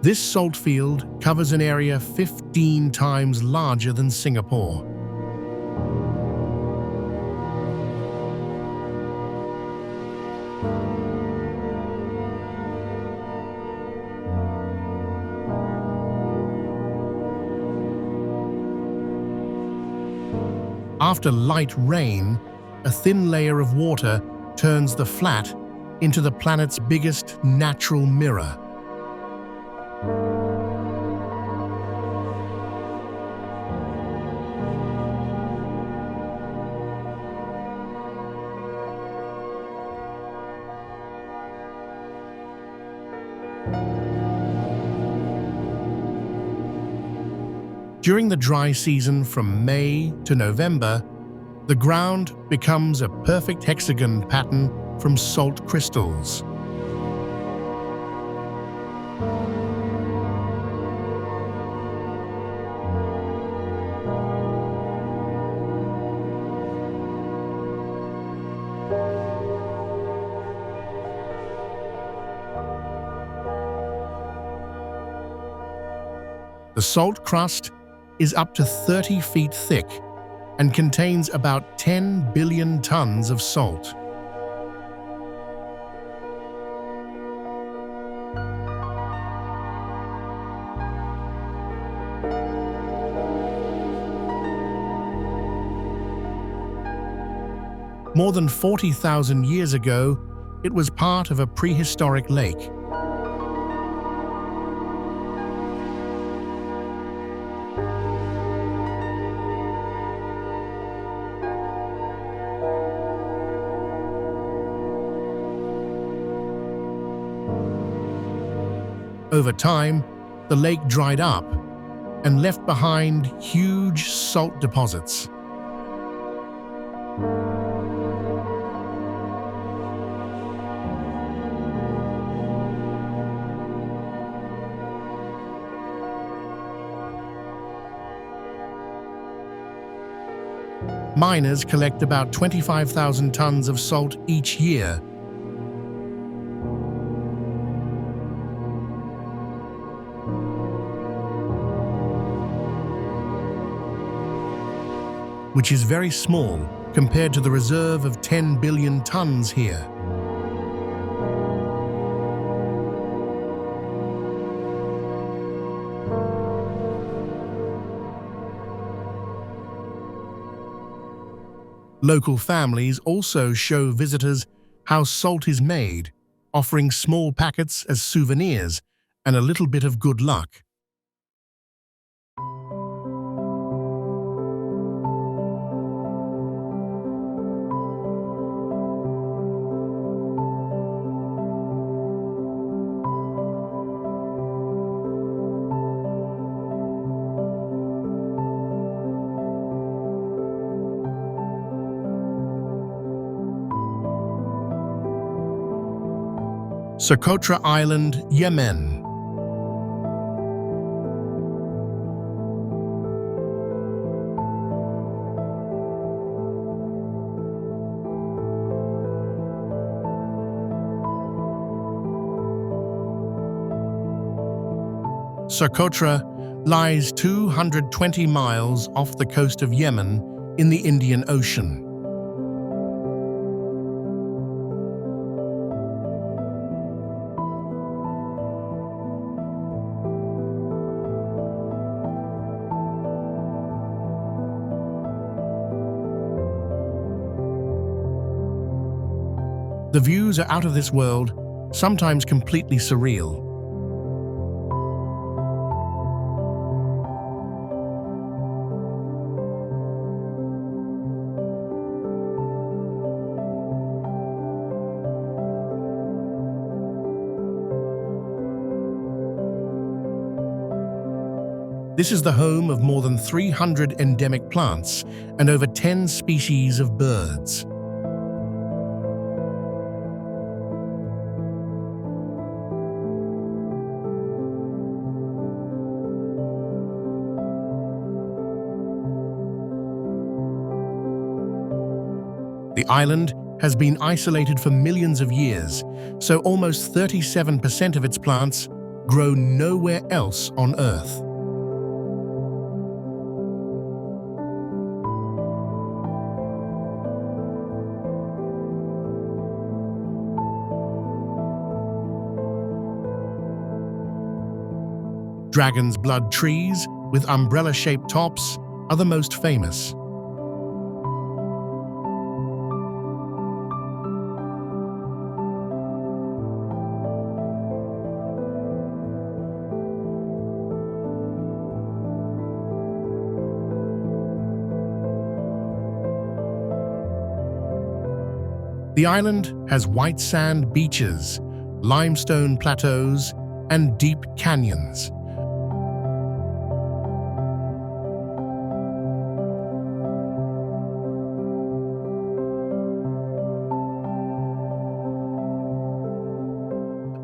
This salt field covers an area 15 times larger than Singapore. After light rain, a thin layer of water turns the flat into the planet's biggest natural mirror. During the dry season from May to November, the ground becomes a perfect hexagon pattern from salt crystals. The salt crust is up to 30 feet thick and contains about 10 billion tons of salt. More than 40,000 years ago, it was part of a prehistoric lake. Over time, the lake dried up and left behind huge salt deposits. Miners collect about 25,000 tons of salt each year. Which is very small compared to the reserve of 10 billion tons here. Local families also show visitors how salt is made, offering small packets as souvenirs and a little bit of good luck. Socotra Island, Yemen. Socotra lies 220 miles off the coast of Yemen in the Indian Ocean. The views are out of this world, sometimes completely surreal. This is the home of more than 300 endemic plants and over 10 species of birds. The island has been isolated for millions of years, so almost 37% of its plants grow nowhere else on Earth. Dragon's blood trees with umbrella-shaped tops are the most famous. The island has white sand beaches, limestone plateaus, and deep canyons.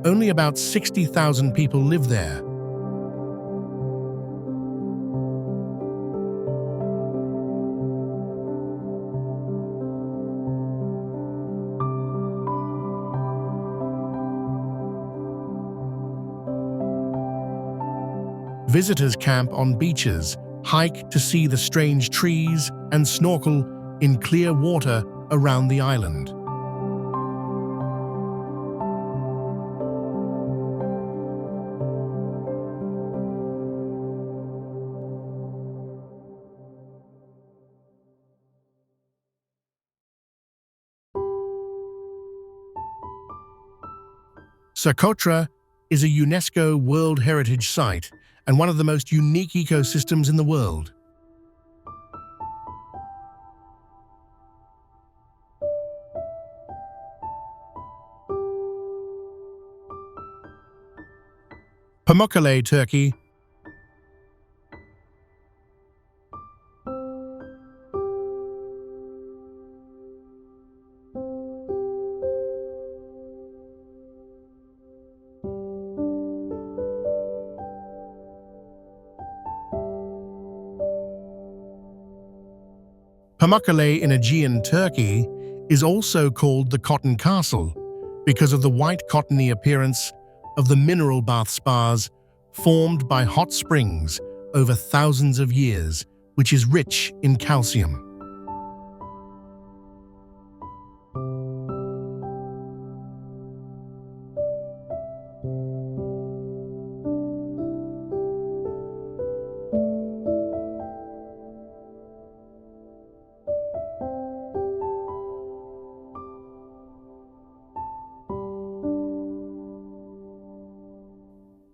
Only about 60,000 people live there. Visitors camp on beaches, hike to see the strange trees, and snorkel in clear water around the island. Socotra is a UNESCO World Heritage Site and one of the most unique ecosystems in the world. Pamukkale, Turkey. Pamukkale in Aegean Turkey is also called the Cotton Castle because of the white cottony appearance of the mineral bath spas formed by hot springs over thousands of years, which is rich in calcium.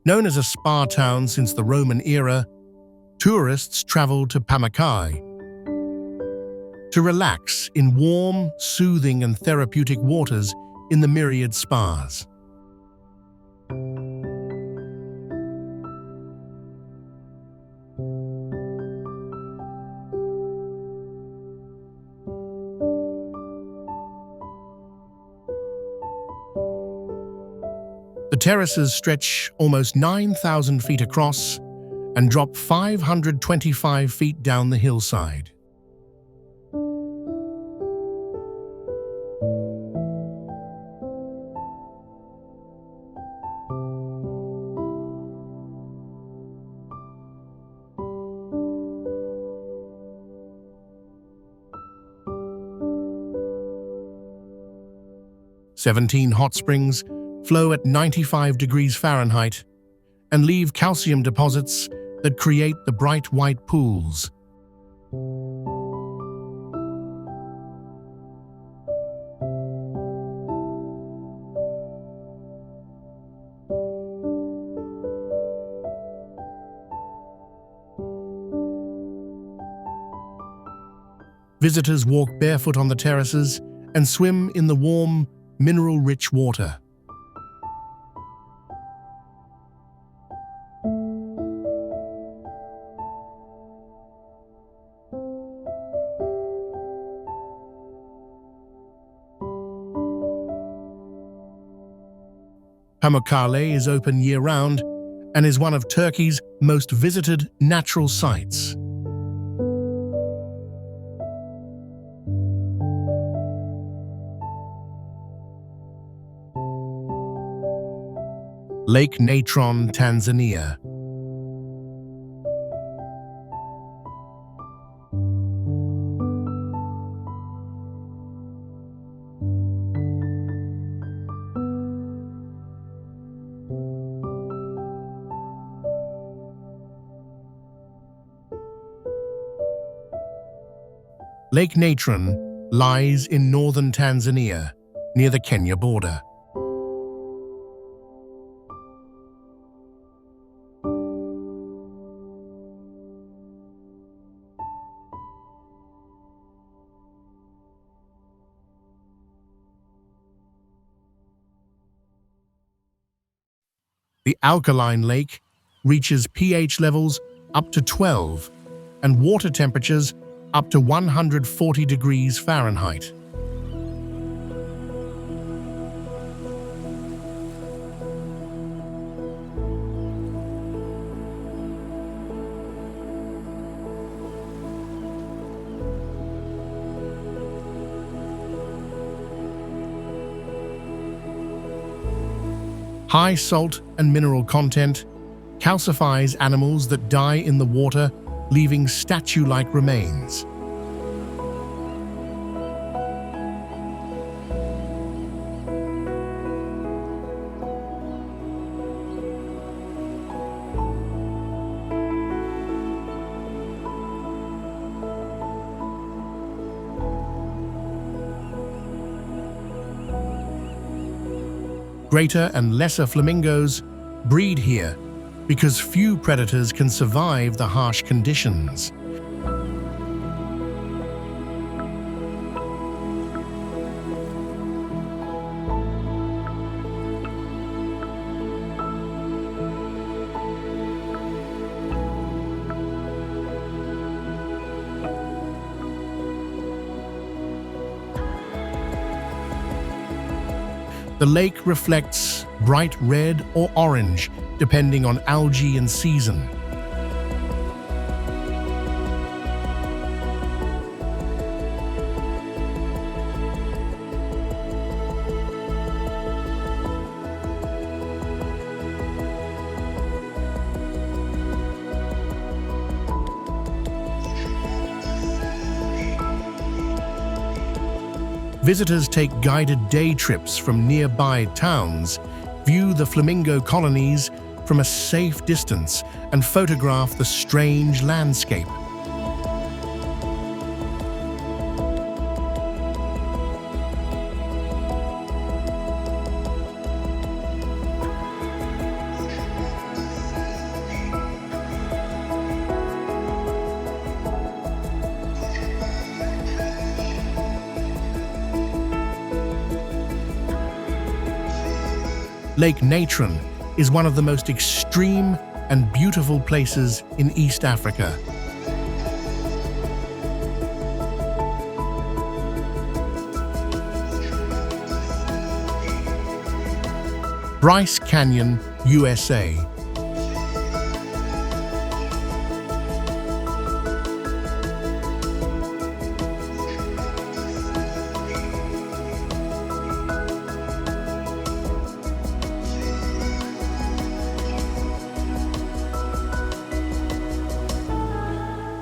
Known as a spa town since the Roman era, tourists travel to Pamukkale to relax in warm, soothing and therapeutic waters in the myriad spas. terraces stretch almost 9,000 feet across and drop 525 feet down the hillside. "17 hot springs flow at 95 degrees Fahrenheit and leave calcium deposits that create the bright white pools. Visitors walk barefoot on the terraces and swim in the warm, mineral-rich water. Pamukkale is open year-round and is one of Turkey's most visited natural sites. Lake Natron, Tanzania. Lake Natron lies in northern Tanzania, near the Kenya border. The alkaline lake reaches pH levels up to 12 and water temperatures up to 140 degrees Fahrenheit. High salt and mineral content calcifies animals that die in the water, leaving statue-like remains. Greater and lesser flamingos breed here because few predators can survive the harsh conditions. The lake reflects bright red or orange, depending on algae and season. Visitors take guided day trips from nearby towns, view the flamingo colonies from a safe distance, and photograph the strange landscape. Lake Natron is one of the most extreme and beautiful places in East Africa. Bryce Canyon, USA.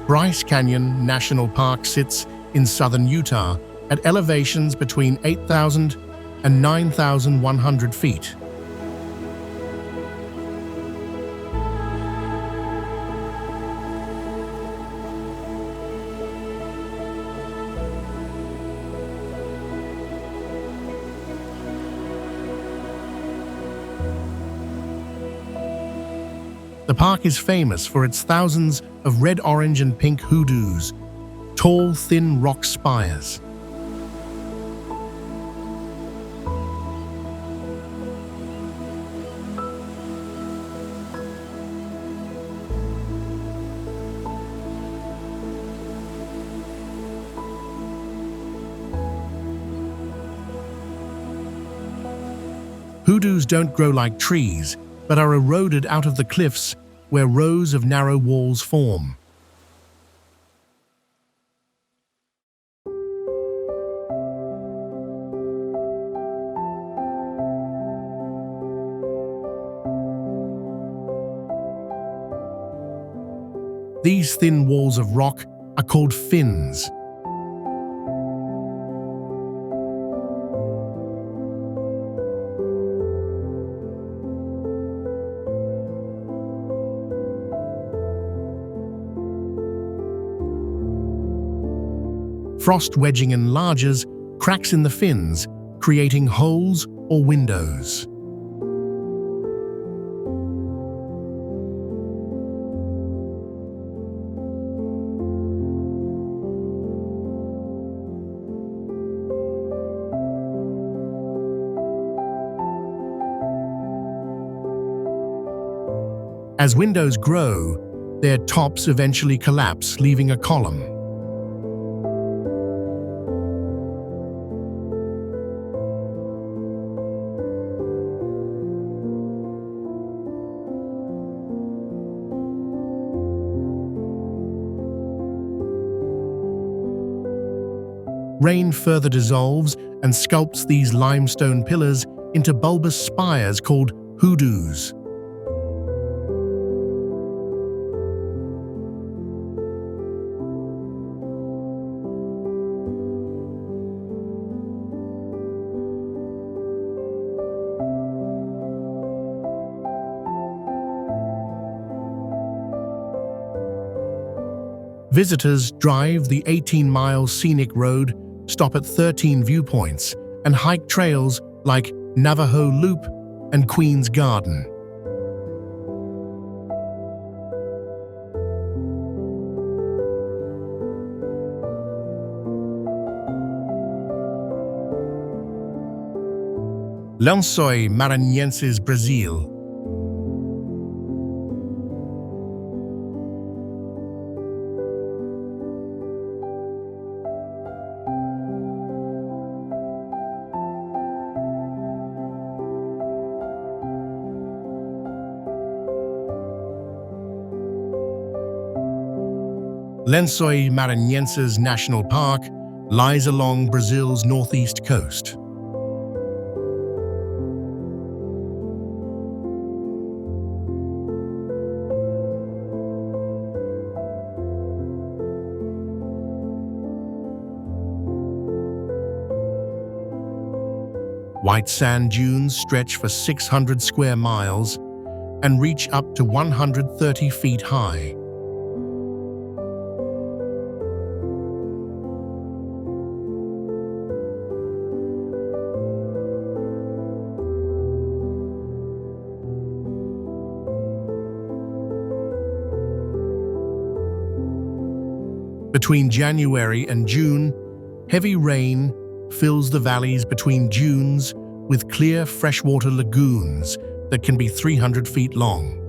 Bryce Canyon National Park sits in southern Utah at elevations between 8,000 and 9,100 feet. The park is famous for its thousands of red, orange, and pink hoodoos, tall, thin rock spires. Hoodoos don't grow like trees, but are eroded out of the cliffs where rows of narrow walls form. These thin walls of rock are called fins. Frost wedging enlarges cracks in the fins, creating holes or windows. As windows grow, their tops eventually collapse, leaving a column. Rain further dissolves and sculpts these limestone pillars into bulbous spires called hoodoos. Visitors drive the 18-mile scenic road, stop at 13 viewpoints, and hike trails like Navajo Loop and Queen's Garden. Lençóis Maranhenses, Brazil. Lençóis Maranhenses National Park lies along Brazil's northeast coast. White sand dunes stretch for 600 square miles and reach up to 130 feet high. Between January and June, heavy rain fills the valleys between dunes with clear freshwater lagoons that can be 300 feet long.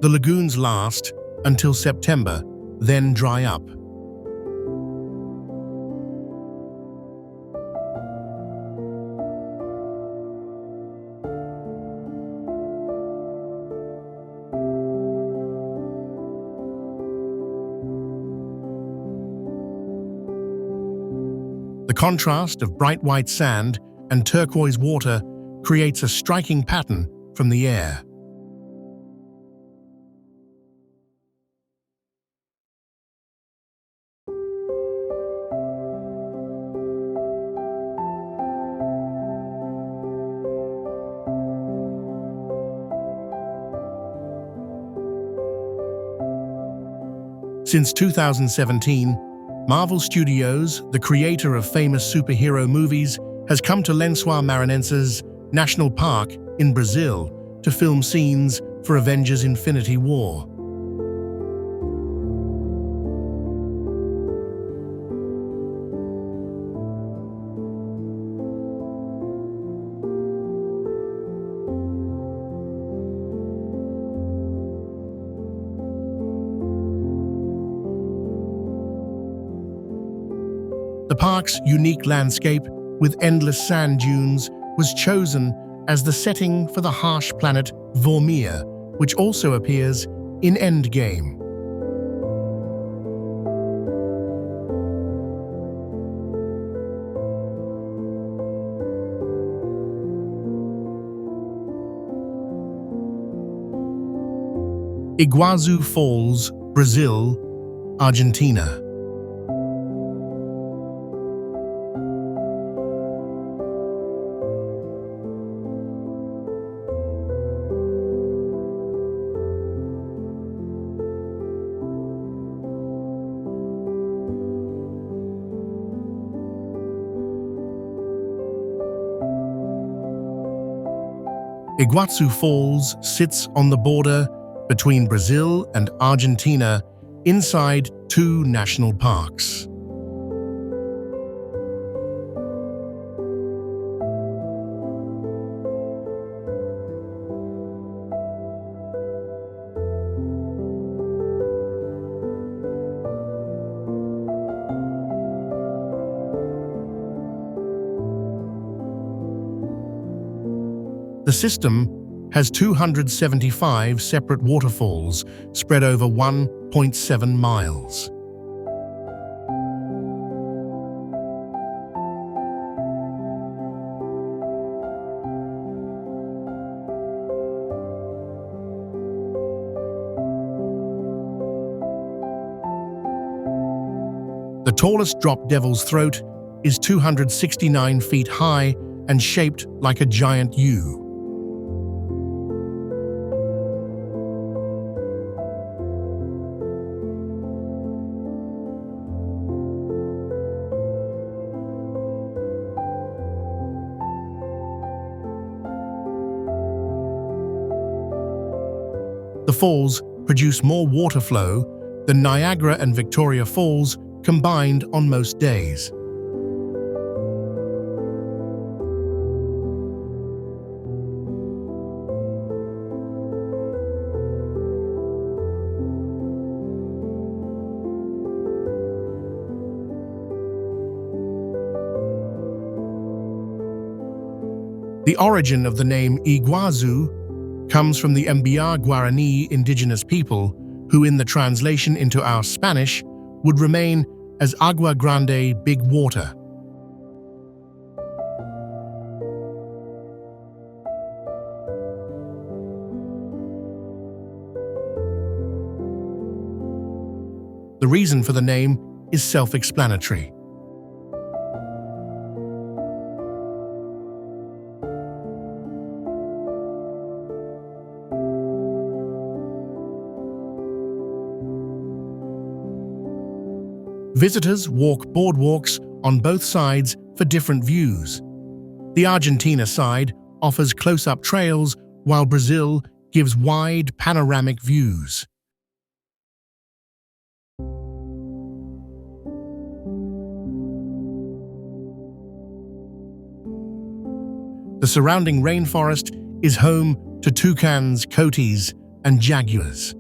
The lagoons last until September, then dry up. The contrast of bright white sand and turquoise water creates a striking pattern from the air. Since 2017, Marvel Studios, the creator of famous superhero movies, has come to Lençóis Maranhenses National Park in Brazil to film scenes for Avengers: Infinity War. The park's unique landscape, with endless sand dunes, was chosen as the setting for the harsh planet Vormir, which also appears in Endgame. Iguazu Falls, Brazil, Argentina. Iguazu Falls sits on the border between Brazil and Argentina inside two national parks. The system has 275 separate waterfalls spread over 1.7 miles. The tallest drop Devil's Throat is 269 feet high and shaped like a giant U. The falls produce more water flow than Niagara and Victoria Falls combined on most days. The origin of the name Iguazu comes from the Mbiar Guarani indigenous people, who in the translation into our Spanish would remain as Agua Grande, Big Water. The reason for the name is self-explanatory. Visitors walk boardwalks on both sides for different views. The Argentina side offers close-up trails, while Brazil gives wide panoramic views. The surrounding rainforest is home to toucans, coatis, and jaguars.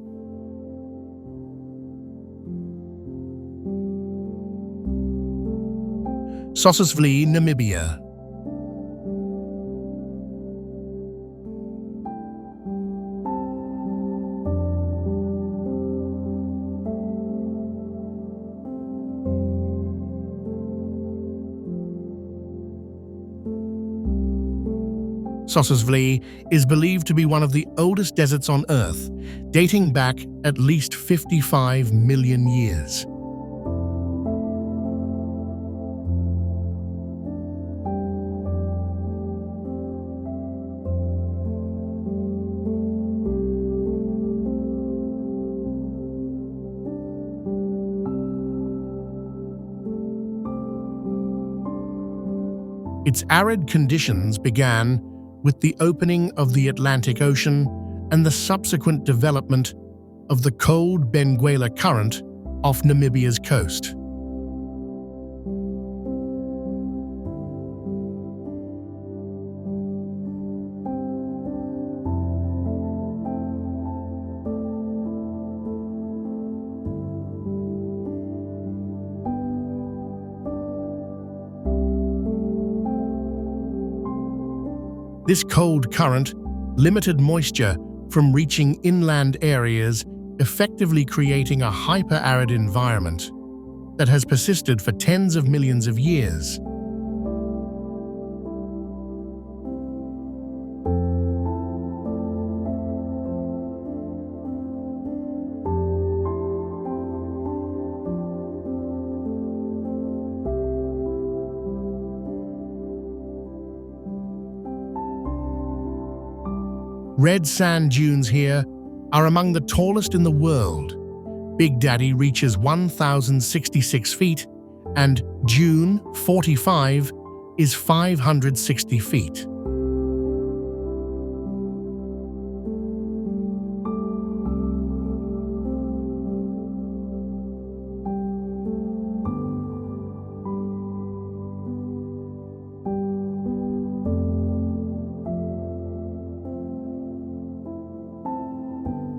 Sossusvlei, Namibia. Sossusvlei is believed to be one of the oldest deserts on Earth, dating back at least 55 million years. Its arid conditions began with the opening of the Atlantic Ocean and the subsequent development of the cold Benguela Current off Namibia's coast. This cold current limited moisture from reaching inland areas, effectively creating a hyper-arid environment that has persisted for tens of millions of years. Red sand dunes here are among the tallest in the world. Big Daddy reaches 1,066 feet, and Dune 45 is 560 feet.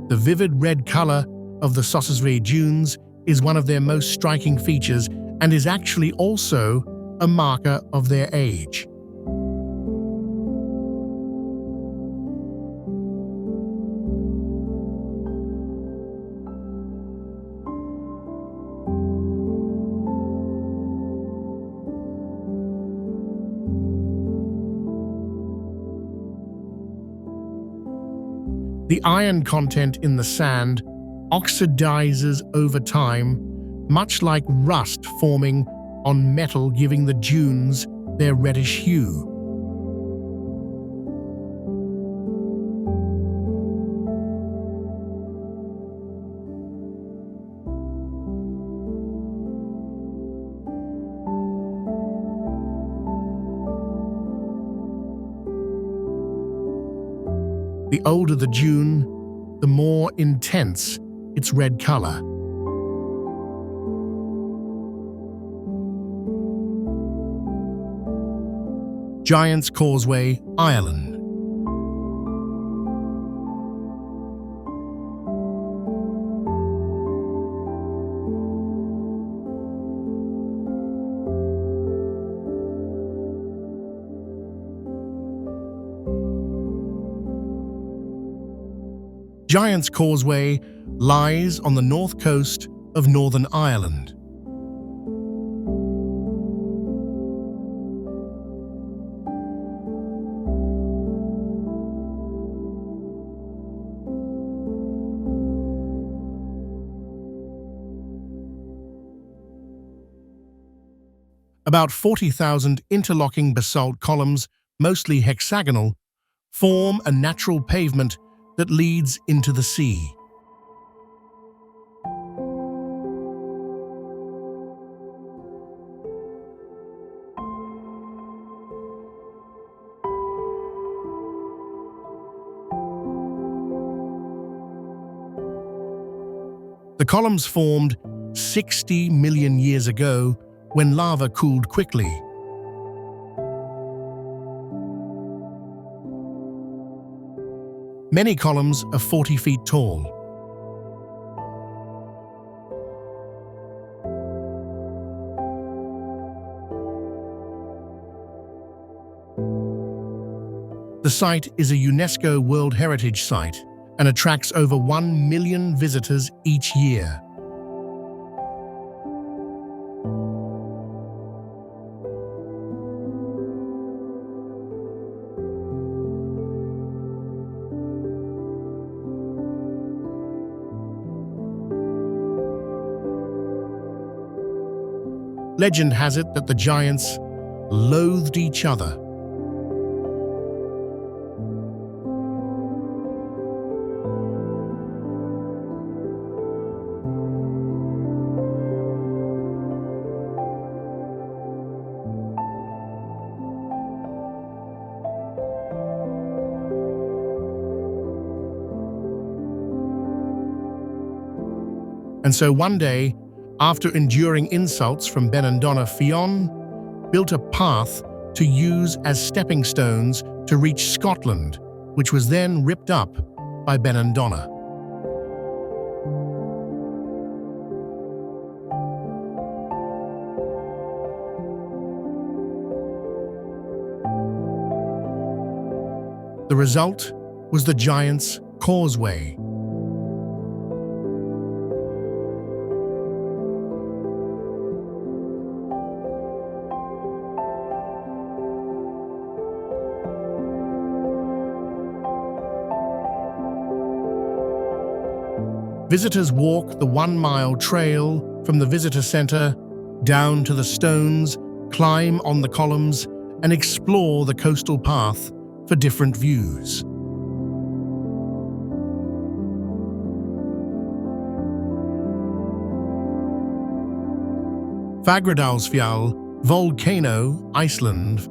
The vivid red color of the Sossusvlei dunes is one of their most striking features and is actually also a marker of their age. The iron content in the sand oxidizes over time, much like rust forming on metal, giving the dunes their reddish hue. The older the dune, the more intense its red color. Giant's Causeway, Ireland. Giant's Causeway lies on the north coast of Northern Ireland. About 40,000 interlocking basalt columns, mostly hexagonal, form a natural pavement that leads into the sea. The columns formed 60 million years ago when lava cooled quickly. Many columns are 40 feet tall. The site is a UNESCO World Heritage Site and attracts over 1 million visitors each year. Legend has it that the giants loathed each other. And so one day, after enduring insults from Benandonna, Fionn built a path to use as stepping stones to reach Scotland, which was then ripped up by Benandonna. The result was the Giant's Causeway. Visitors walk the 1-mile trail from the visitor center down to the stones, climb on the columns, and explore the coastal path for different views. Fagradalsfjall volcano, Iceland.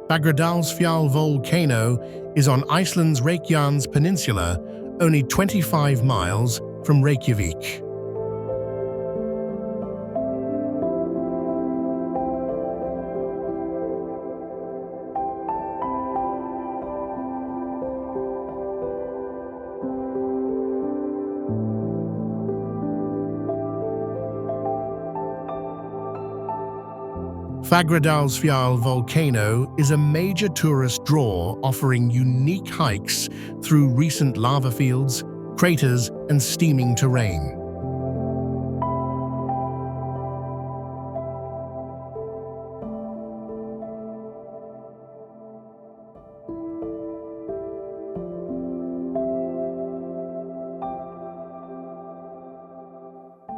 Fagradalsfjall volcano is on Iceland's Reykjanes Peninsula, only 25 miles from Reykjavik. Fagradalsfjall volcano is a major tourist draw, offering unique hikes through recent lava fields, craters, and steaming terrain.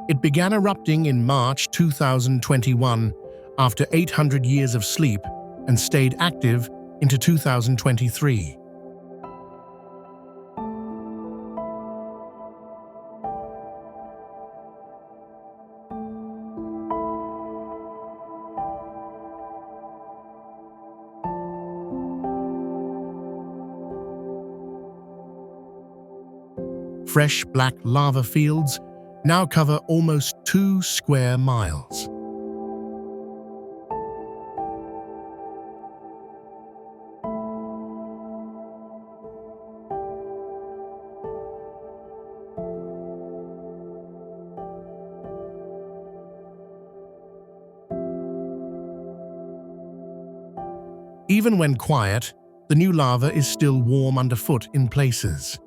It began erupting in March 2021 after 800 years of sleep and stayed active into 2023. Fresh black lava fields now cover almost 2 square miles. Even when quiet, the new lava is still warm underfoot in places.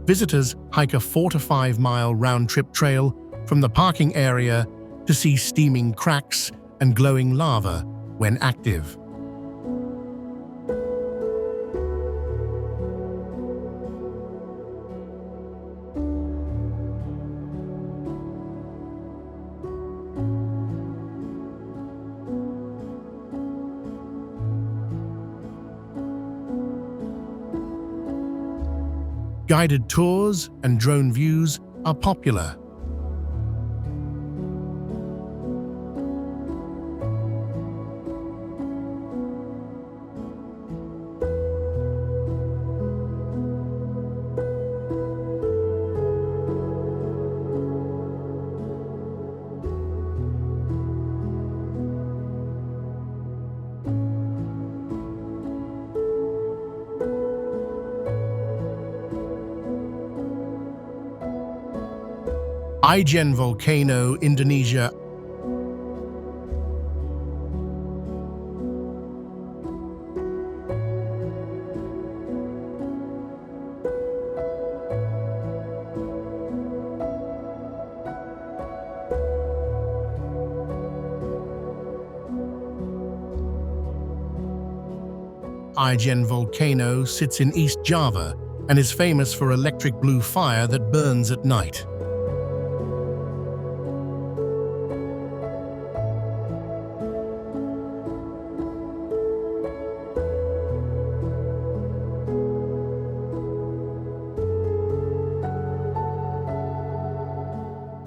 Visitors hike a 4 to 5 mile round-trip trail from the parking area to see steaming cracks and glowing lava when active. Guided tours and drone views are popular. Aiguille volcano, Indonesia. Aiguille volcano sits in East Java and is famous for electric blue fire that burns at night.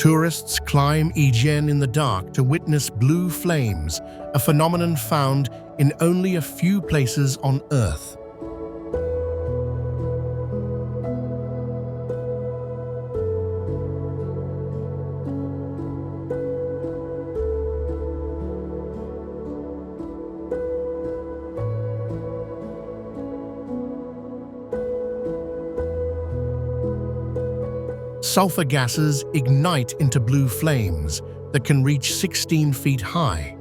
Tourists climb Aiguille in the dark to witness blue flames, a phenomenon found in only a few places on Earth. Sulfur gases ignite into blue flames that can reach 16 feet high.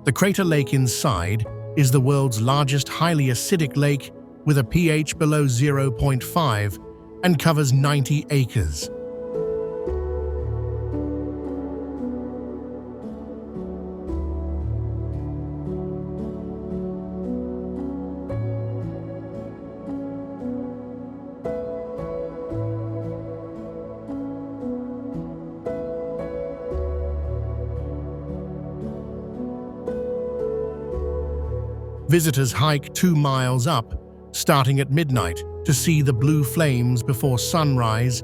The crater lake inside is the world's largest highly acidic lake with a pH below 0.5 and covers 90 acres. Visitors hike 2 miles up, starting at midnight, to see the blue flames before sunrise,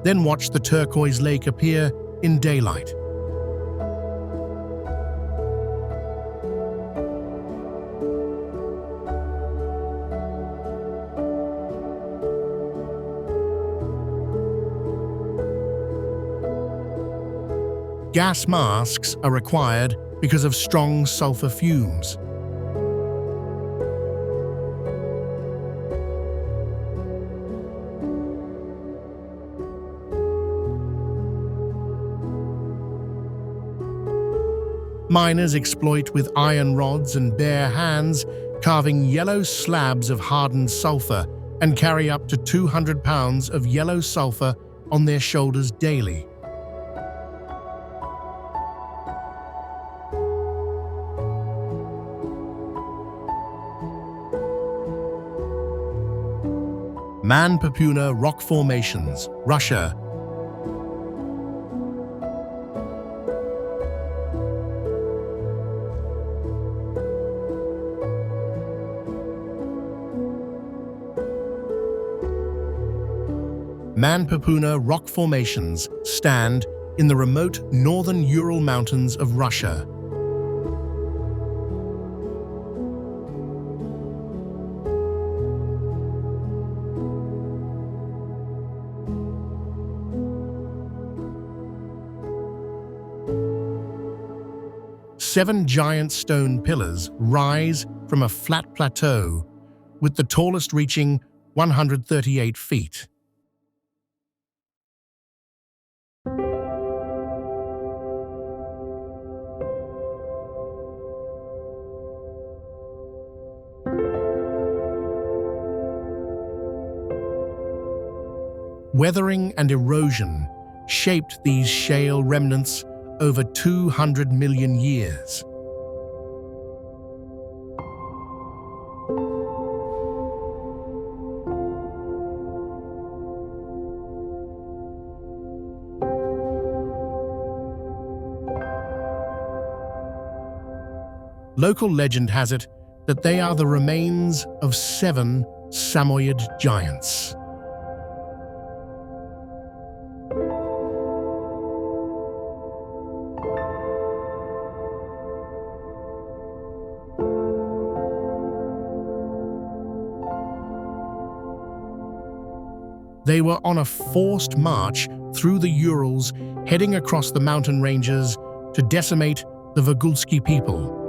then watch the turquoise lake appear in daylight. Gas masks are required because of strong sulfur fumes. Miners exploit with iron rods and bare hands, carving yellow slabs of hardened sulfur and carry up to 200 pounds of yellow sulfur on their shoulders daily. Man-Papuna rock formations, Russia. Man-Papuna rock formations stand in the remote northern Ural Mountains of Russia. Seven giant stone pillars rise from a flat plateau, with the tallest reaching 138 feet. Weathering and erosion shaped these shale remnants over 200 million years. Local legend has it that they are the remains of 7 Samoyed giants. They were on a forced march through the Urals, heading across the mountain ranges to decimate the Volgulsky people.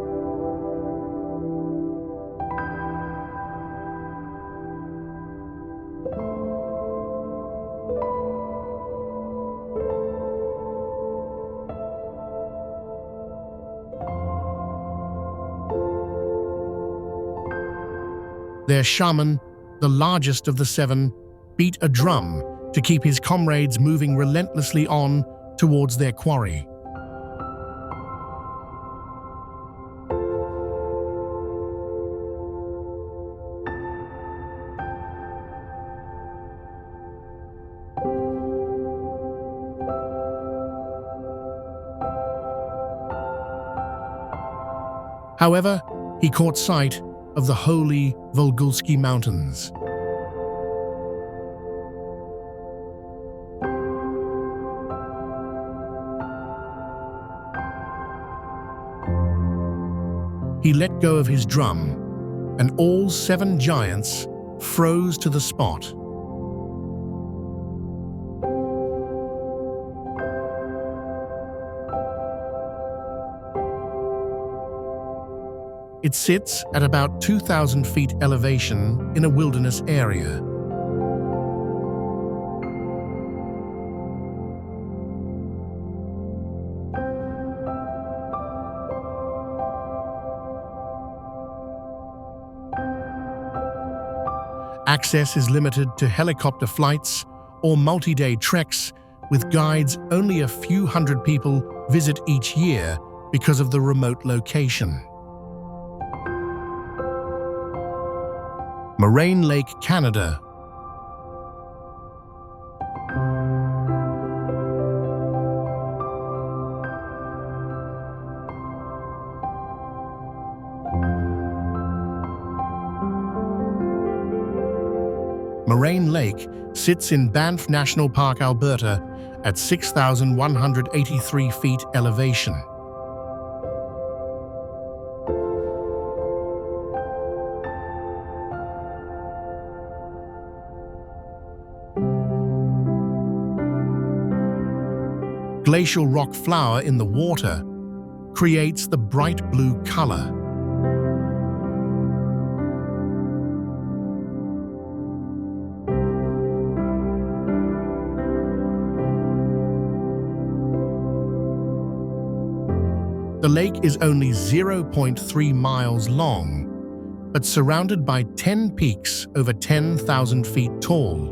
Their shaman, the largest of the 7, beat a drum to keep his comrades moving relentlessly on towards their quarry. However, he caught sight of the holy Volgulsky Mountains. He let go of his drum, and all 7 giants froze to the spot. It sits at about 2,000 feet elevation in a wilderness area. Access is limited to helicopter flights or multi-day treks, with guides. Only a few hundred people visit each year because of the remote location. Moraine Lake, Canada. Moraine Lake sits in Banff National Park, Alberta, at 6,183 feet elevation. Glacial rock flour in the water creates the bright blue color. The lake is only 0.3 miles long, but surrounded by 10 peaks over 10,000 feet tall.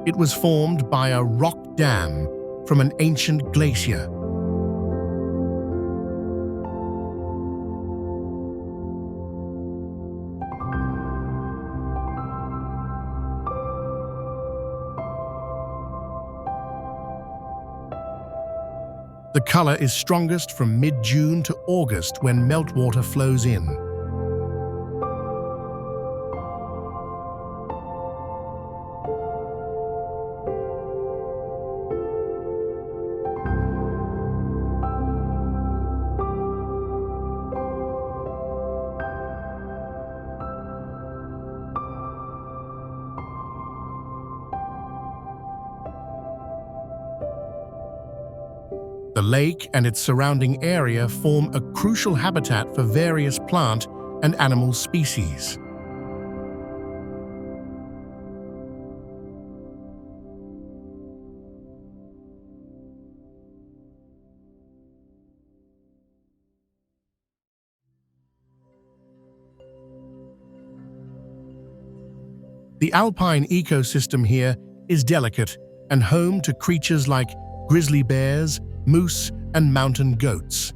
It was formed by a rock dam from an ancient glacier. The color is strongest from mid-June to August when meltwater flows in. The lake and its surrounding area form a crucial habitat for various plant and animal species. The alpine ecosystem here is delicate and home to creatures like grizzly bears, moose, and mountain goats.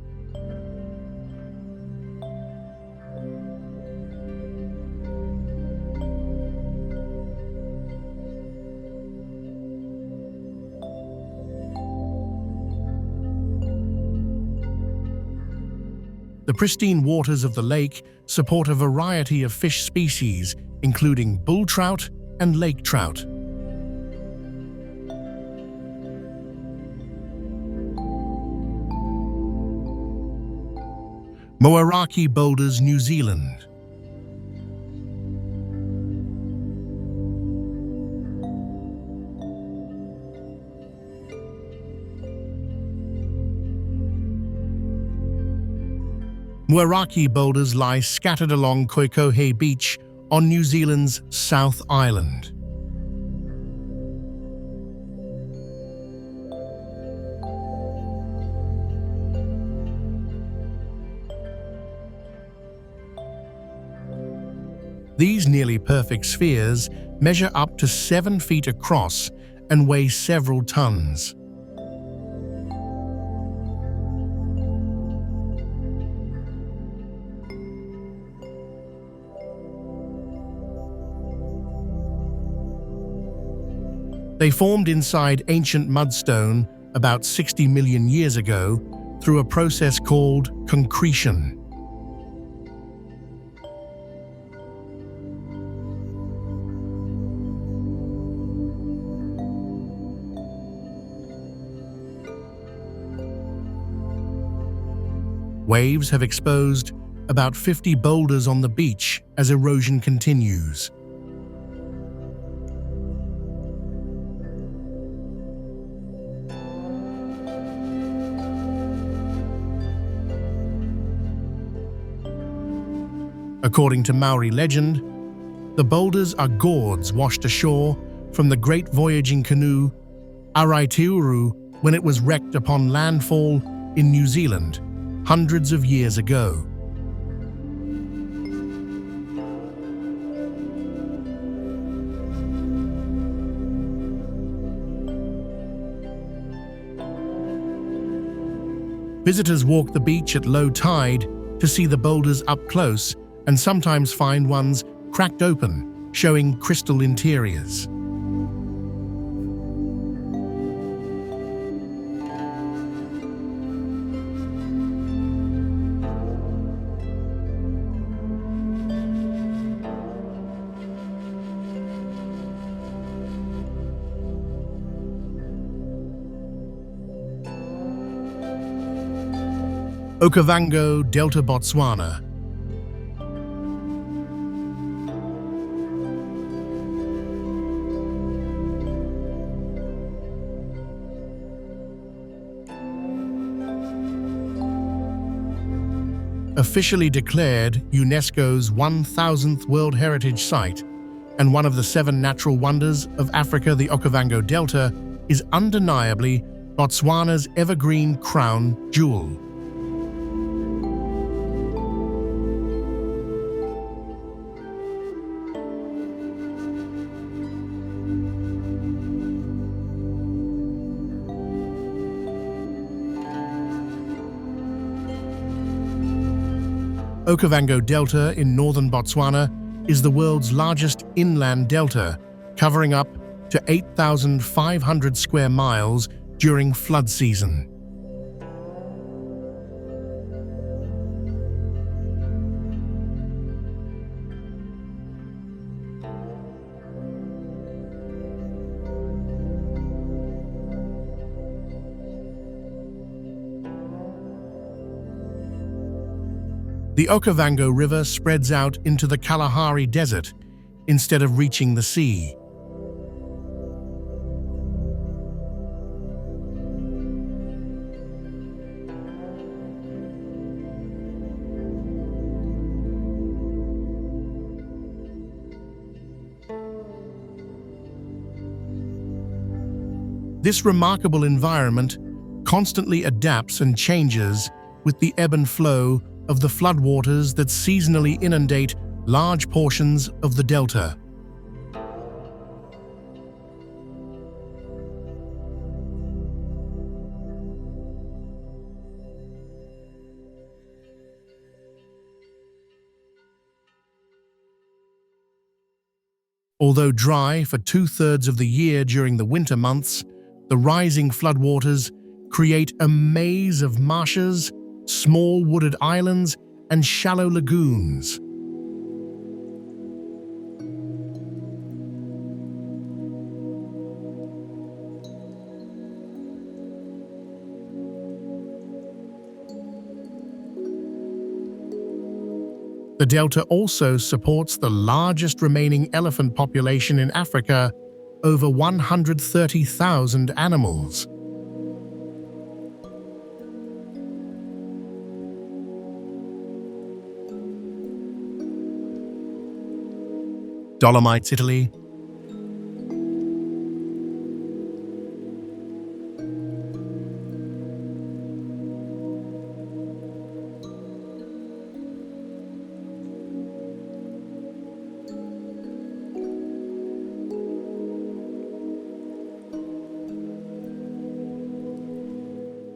pristine waters of the lake support a variety of fish species, including bull trout and lake trout. Moeraki Boulders, New Zealand. Moeraki boulders lie scattered along Koikohe Beach on New Zealand's South Island. These nearly perfect spheres measure up to 7 feet across and weigh several tons. They formed inside ancient mudstone about 60 million years ago through a process called concretion. Waves have exposed about 50 boulders on the beach as erosion continues. According to Maori legend, the boulders are gourds washed ashore from the great voyaging canoe Araiteuru when it was wrecked upon landfall in New Zealand hundreds of years ago. Visitors walk the beach at low tide to see the boulders up close and sometimes find ones cracked open, showing crystal interiors. Okavango, Delta, Botswana. Officially declared UNESCO's 1000th World Heritage Site and one of the 7 natural wonders of Africa, the Okavango Delta is undeniably Botswana's evergreen crown jewel. Okavango Delta in northern Botswana is the world's largest inland delta, covering up to 8,500 square miles during flood season. The Okavango River spreads out into the Kalahari Desert instead of reaching the sea. This remarkable environment constantly adapts and changes with the ebb and flow of the floodwaters that seasonally inundate large portions of the delta. Although dry for 2/3 of the year during the winter months, the rising floodwaters create a maze of marshes, small wooded islands, and shallow lagoons. The delta also supports the largest remaining elephant population in Africa, over 130,000 animals. Dolomites, Italy.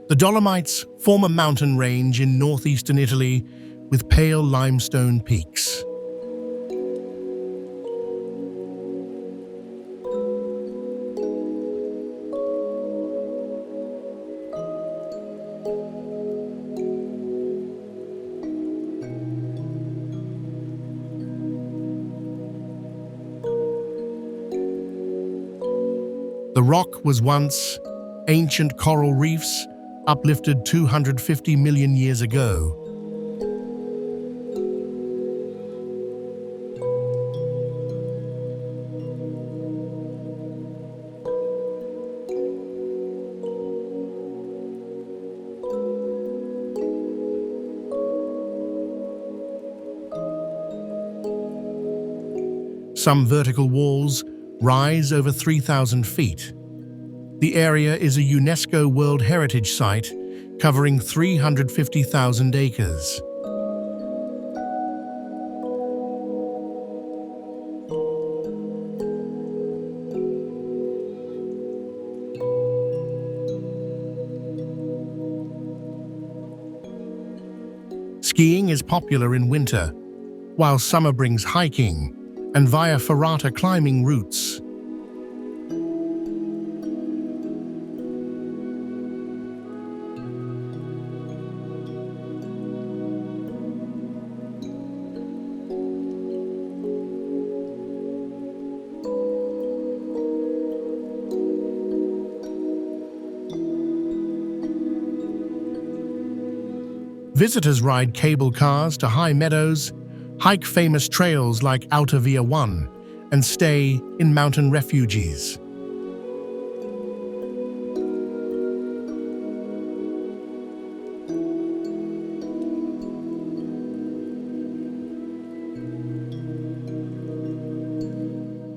The Dolomites form a mountain range in northeastern Italy with pale limestone peaks. The rock was once ancient coral reefs uplifted 250 million years ago. Some vertical walls rise over 3,000 feet. The area is a UNESCO World Heritage Site covering 350,000 acres. Skiing is popular in winter, while summer brings hiking and via ferrata climbing routes. Visitors ride cable cars to high meadows, hike famous trails like Via 1, and stay in mountain refuges.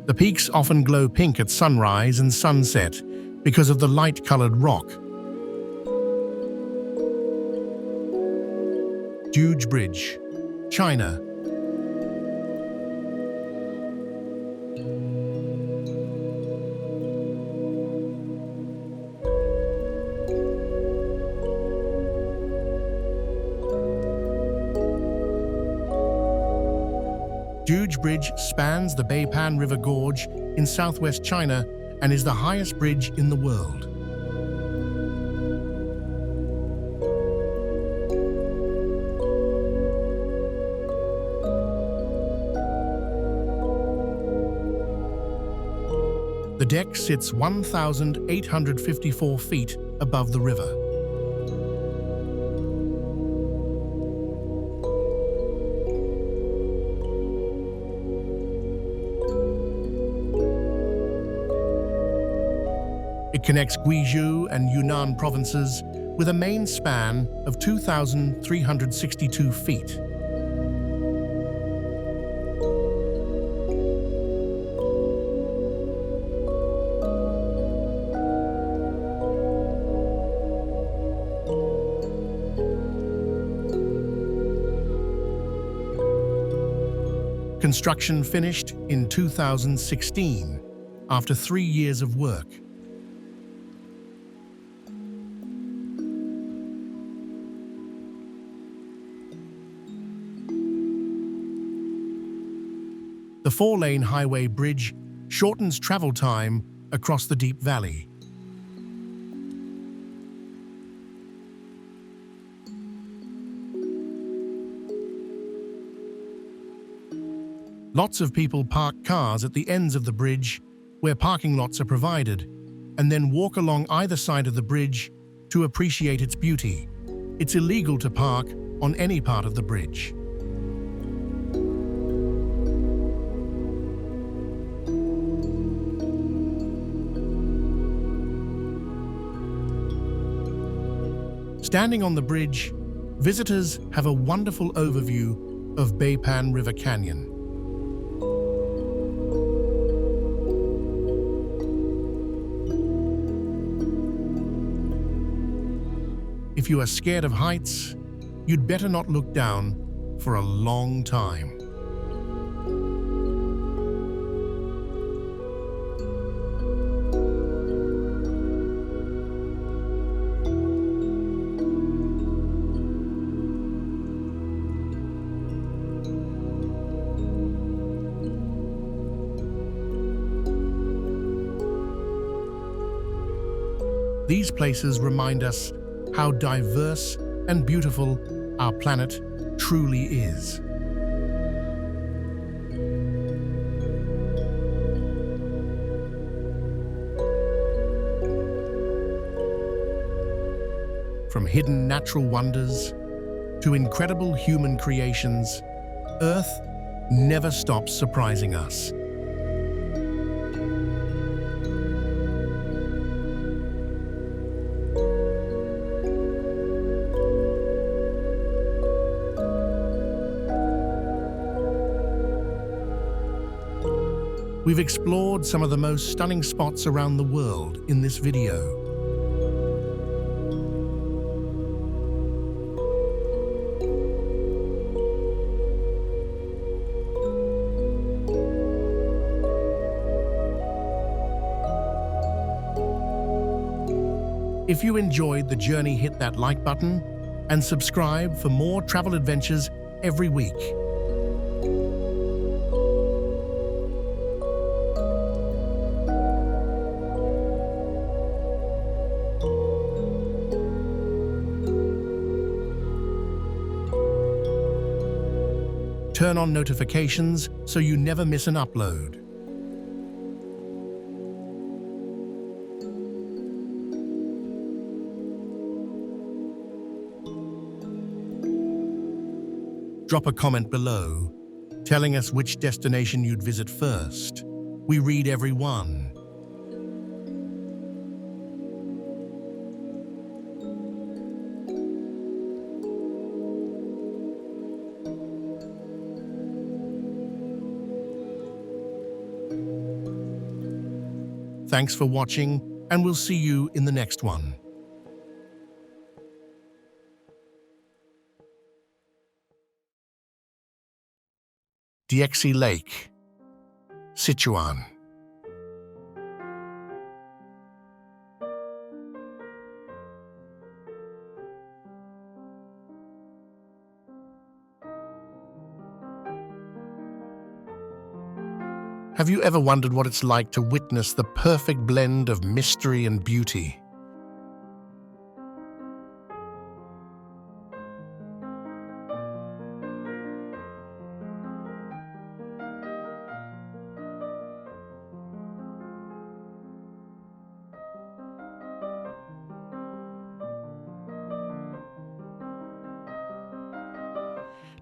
The peaks often glow pink at sunrise and sunset because of the light-colored rock. Huge Bridge, China. Huge Bridge spans the Beipan River Gorge in southwest China and is the highest bridge in the world. The deck sits 1,854 feet above the river. It connects Guizhou and Yunnan provinces with a main span of 2,362 feet. Construction finished in 2016, after 3 years of work. The 4-lane highway bridge shortens travel time across the deep valley. Lots of people park cars at the ends of the bridge where parking lots are provided, and then walk along either side of the bridge to appreciate its beauty. It's illegal to park on any part of the bridge. Standing on the bridge, visitors have a wonderful overview of Beipan River Canyon. If you are scared of heights, you'd better not look down for a long time. These places remind us how diverse and beautiful our planet truly is. From hidden natural wonders to incredible human creations, Earth never stops surprising us. We've explored some of the most stunning spots around the world in this video. If you enjoyed the journey, hit that like button and subscribe for more travel adventures every week. Turn on notifications so you never miss an upload. Drop a comment below, telling us which destination you'd visit first. We read every one. Thanks for watching, and we'll see you in the next one. Diexi Lake, Sichuan. Have you ever wondered what it's like to witness the perfect blend of mystery and beauty?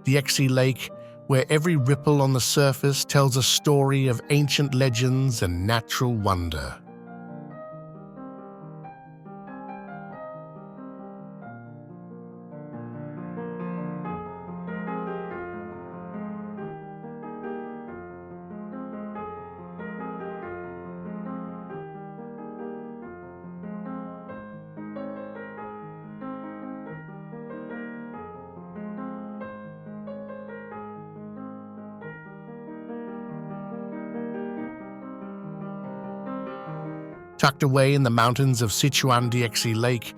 Diexi Lake, where every ripple on the surface tells a story of ancient legends and natural wonder. Tucked away in the mountains of Sichuan, Diexi Lake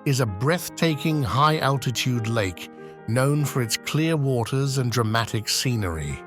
is a breathtaking high-altitude lake known for its clear waters and dramatic scenery.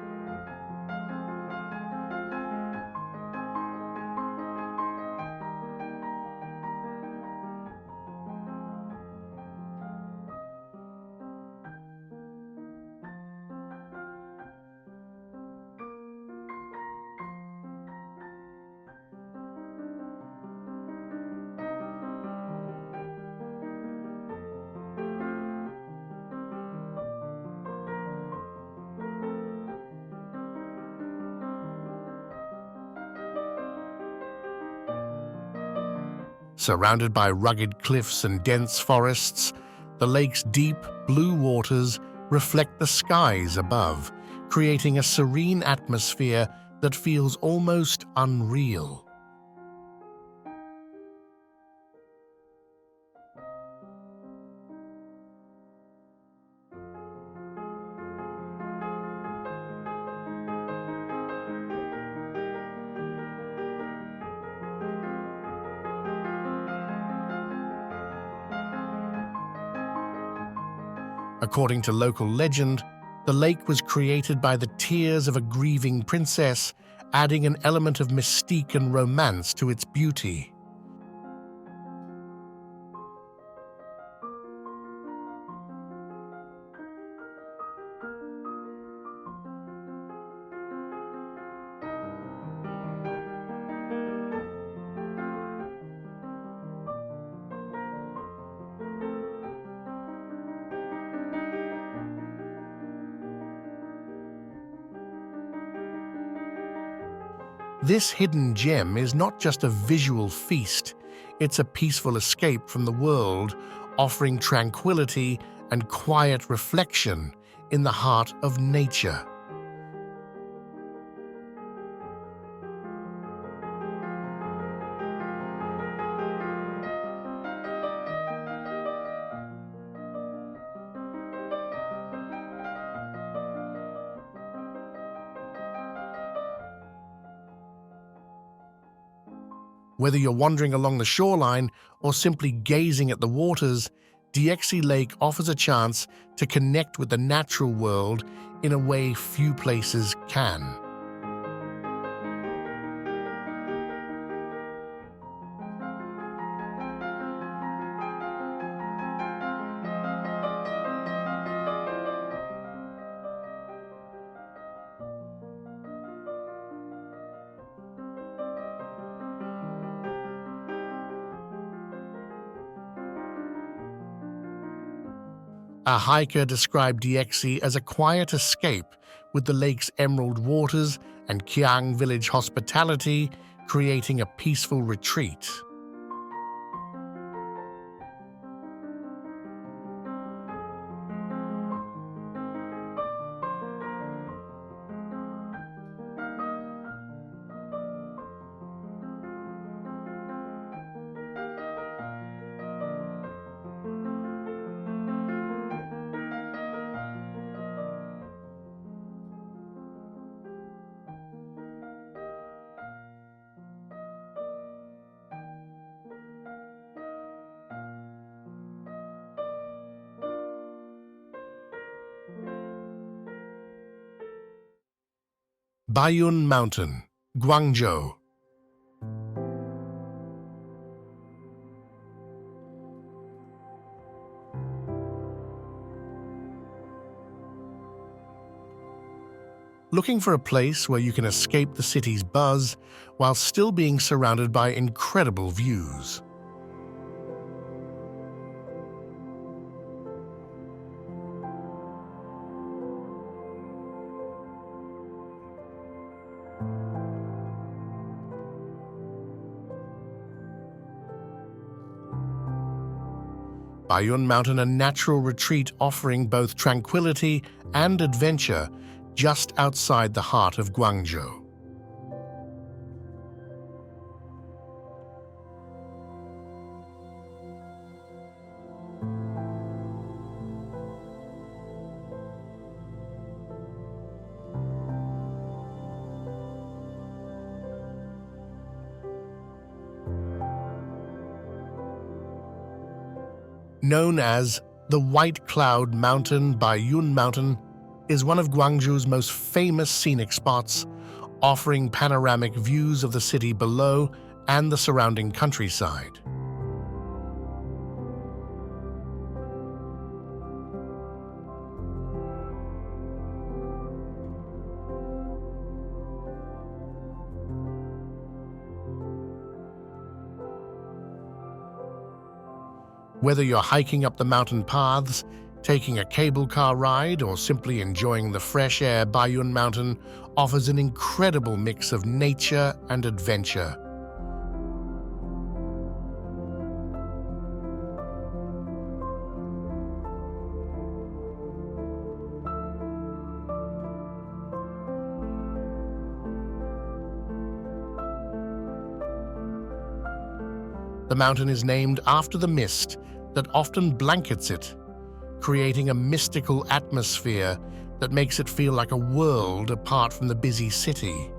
Surrounded by rugged cliffs and dense forests, the lake's deep, blue waters reflect the skies above, creating a serene atmosphere that feels almost unreal. According to local legend, the lake was created by the tears of a grieving princess, adding an element of mystique and romance to its beauty. This hidden gem is not just a visual feast, it's a peaceful escape from the world, offering tranquility and quiet reflection in the heart of nature. Whether you're wandering along the shoreline or simply gazing at the waters, Diexi Lake offers a chance to connect with the natural world in a way few places can. A hiker described Diexi as a quiet escape, with the lake's emerald waters and Kuang village hospitality creating a peaceful retreat. Bayun Mountain, Guangzhou. Looking for a place where you can escape the city's buzz while still being surrounded by incredible views. Bayun Mountain, a natural retreat offering both tranquility and adventure just outside the heart of Guangzhou. Known as the White Cloud Mountain, Bayun Mountain is one of Guangzhou's most famous scenic spots, offering panoramic views of the city below and the surrounding countryside. Whether you're hiking up the mountain paths, taking a cable car ride, or simply enjoying the fresh air, Bayun Mountain offers an incredible mix of nature and adventure. The mountain is named after the mist that often blankets it, creating a mystical atmosphere that makes it feel like a world apart from the busy city.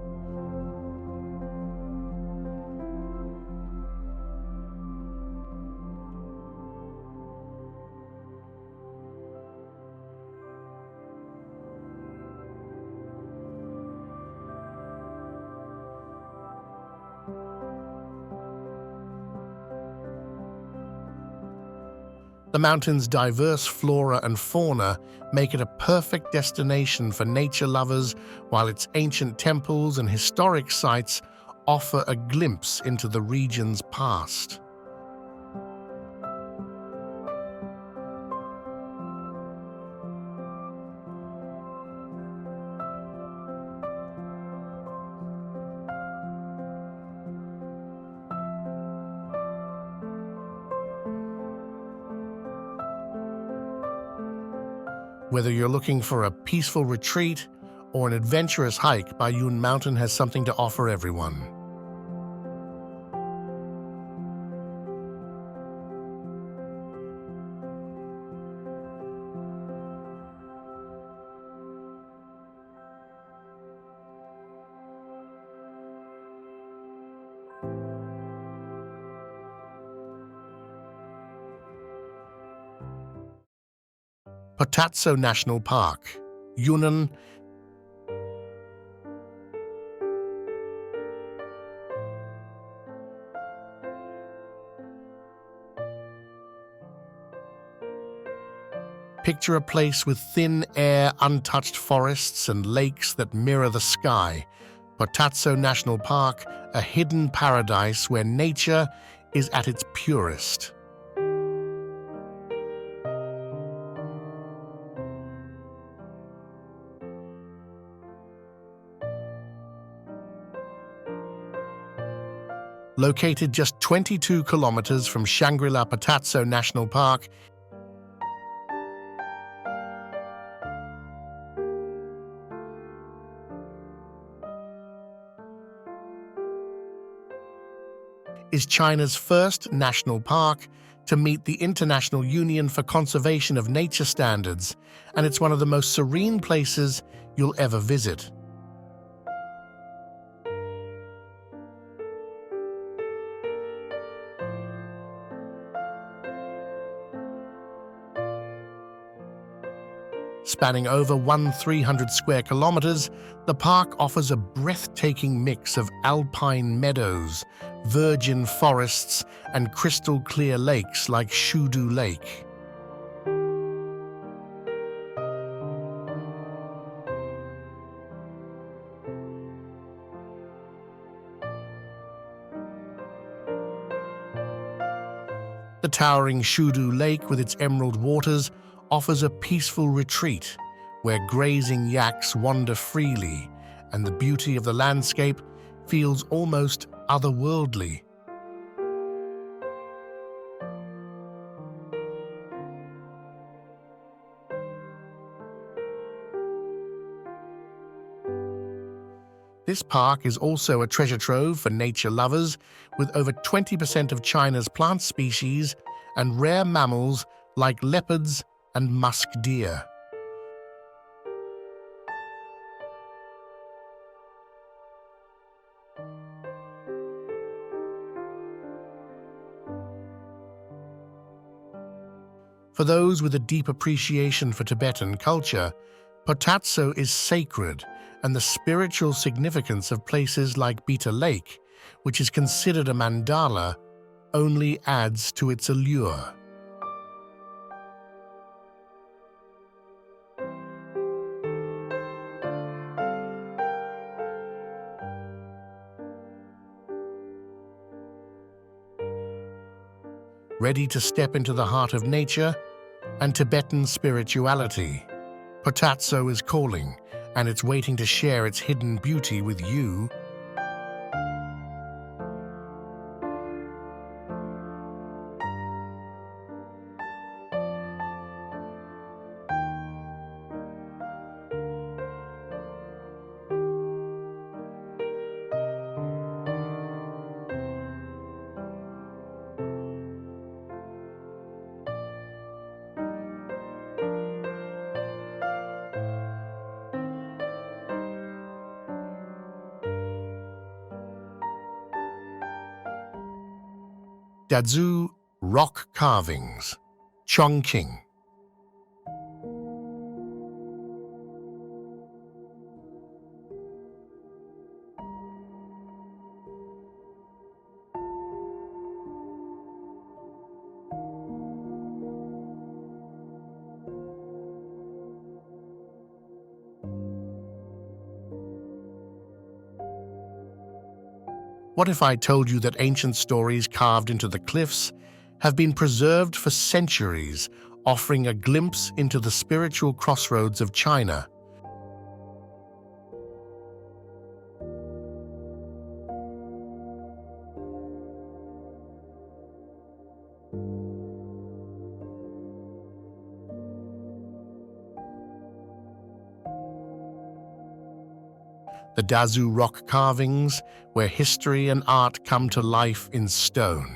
The mountain's diverse flora and fauna make it a perfect destination for nature lovers, while its ancient temples and historic sites offer a glimpse into the region's past. Whether you're looking for a peaceful retreat or an adventurous hike, Bayun Mountain has something to offer everyone. Lavertezzo National Park, Yunnan. Picture a place with thin air, untouched forests, and lakes that mirror the sky. Lavertezzo National Park, a hidden paradise where nature is at its purest. Located just 22 kilometers from Shangri-La Lavertezzo National Park, is China's first national park to meet the International Union for Conservation of Nature standards, and it's one of the most serene places you'll ever visit. Spanning over 1,300 square kilometers, the park offers a breathtaking mix of alpine meadows, virgin forests, and crystal-clear lakes like Shudu Lake. The towering Shudu Lake, with its emerald waters, offers a peaceful retreat where grazing yaks wander freely and the beauty of the landscape feels almost otherworldly. This park is also a treasure trove for nature lovers, with over 20% of China's plant species and rare mammals like leopards and musk deer. For those with a deep appreciation for Tibetan culture, Lavertezzo is sacred, and the spiritual significance of places like Beta Lake, which is considered a mandala, only adds to its allure. Ready to step into the heart of nature and Tibetan spirituality, Lavertezzo is calling, and it's waiting to share its hidden beauty with you. Dazu rock carvings, Chongqing. What if I told you that ancient stories carved into the cliffs have been preserved for centuries, offering a glimpse into the spiritual crossroads of China? The Dazu rock carvings, where history and art come to life in stone.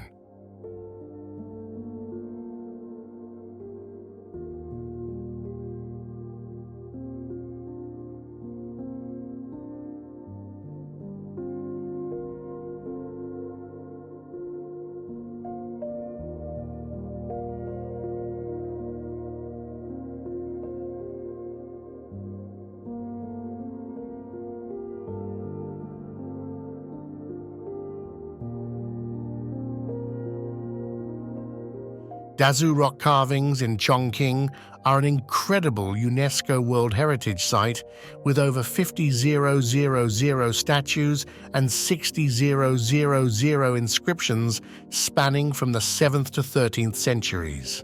Dazu rock carvings in Chongqing are an incredible UNESCO World Heritage Site with over 50,000 statues and 60,000 inscriptions spanning from the 7th to 13th centuries.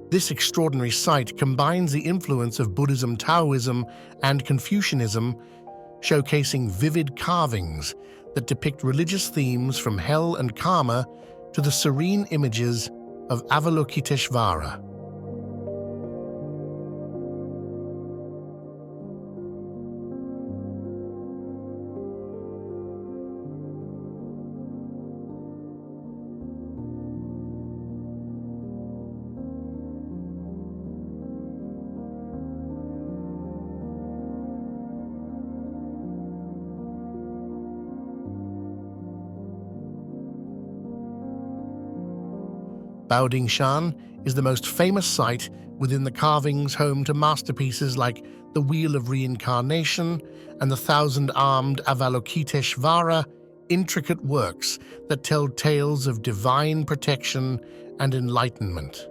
This extraordinary site combines the influence of Buddhism, Taoism, and Confucianism, showcasing vivid carvings that depict religious themes from hell and karma to the serene images of Avalokiteshvara. Baodingshan is the most famous site within the carvings, home to masterpieces like the Wheel of Reincarnation and the Thousand-Armed Avalokiteshvara, intricate works that tell tales of divine protection and enlightenment.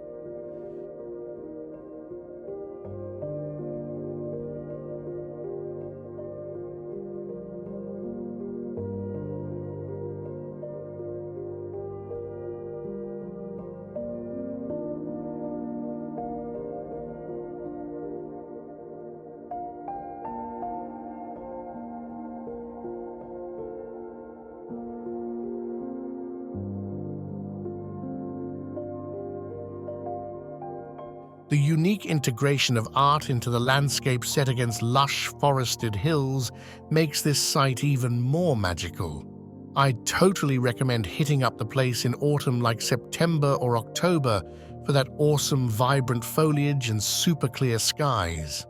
The unique integration of art into the landscape set against lush, forested hills makes this site even more magical. I totally recommend hitting up the place in autumn like September or October for that awesome, vibrant foliage and super clear skies.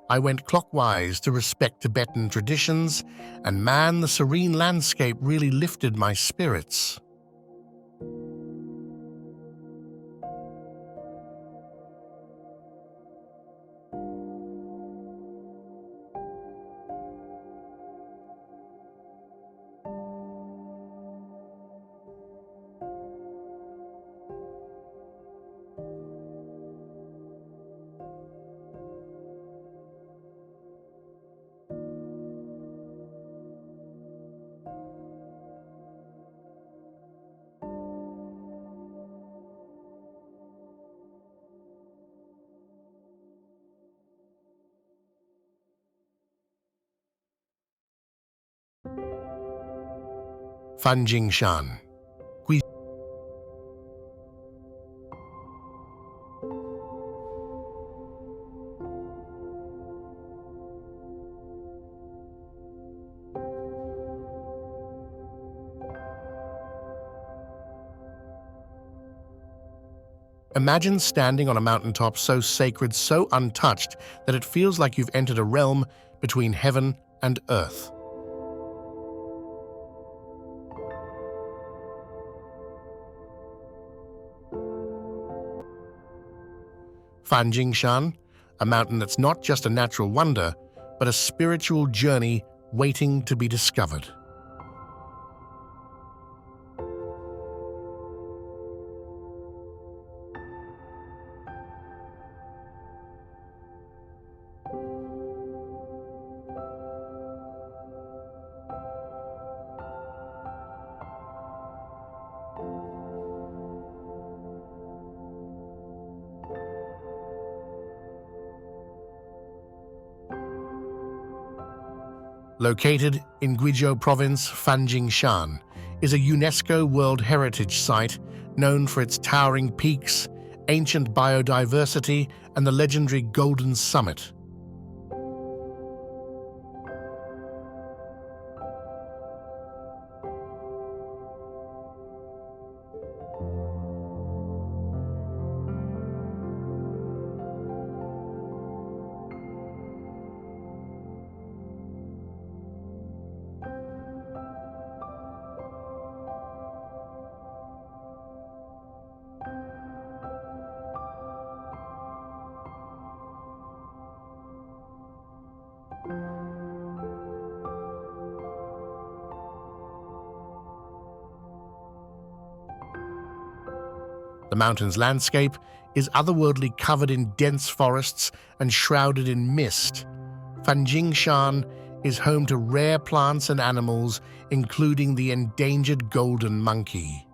I went clockwise to respect Tibetan traditions, and man, the serene landscape really lifted my spirits. Fanjingshan. Imagine standing on a mountaintop so sacred, so untouched, that it feels like you've entered a realm between heaven and earth. Fanjingshan, a mountain that's not just a natural wonder, but a spiritual journey waiting to be discovered. Located in Guizhou Province, Fanjingshan is a UNESCO World Heritage Site known for its towering peaks, ancient biodiversity, and the legendary Golden Summit. The mountain's landscape is otherworldly, covered in dense forests and shrouded in mist. Fanjingshan is home to rare plants and animals, including the endangered golden monkey.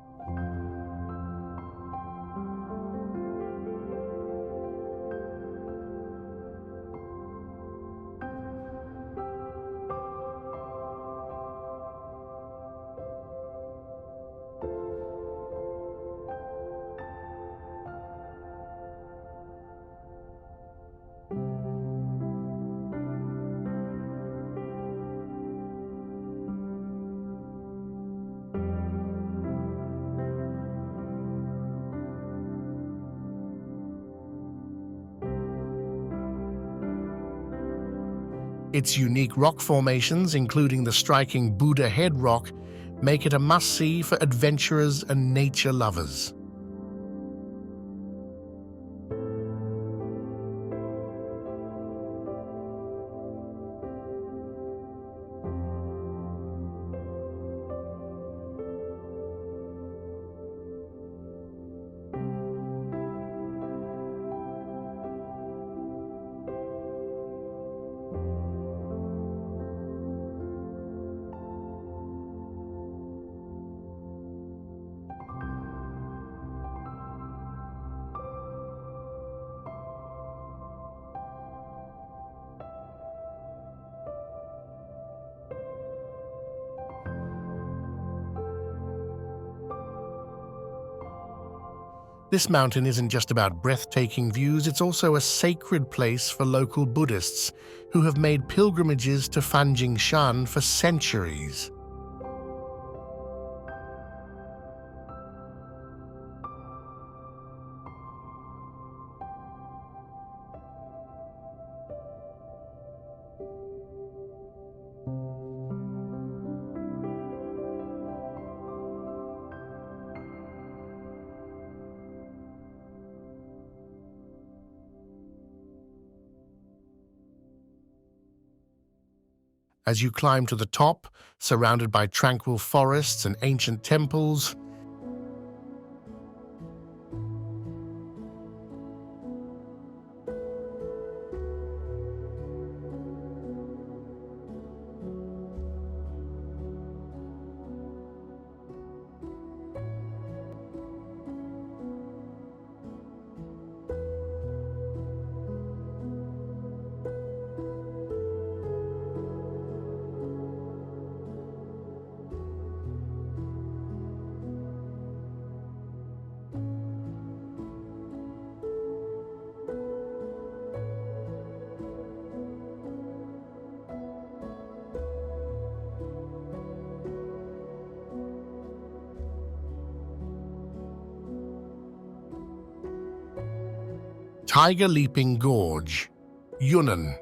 Its unique rock formations, including the striking Buddha Head rock, make it a must-see for adventurers and nature lovers. This mountain isn't just about breathtaking views, it's also a sacred place for local Buddhists who have made pilgrimages to Fanjingshan for centuries. As you climb to the top, surrounded by tranquil forests and ancient temples, Tiger Leaping Gorge, Yunnan.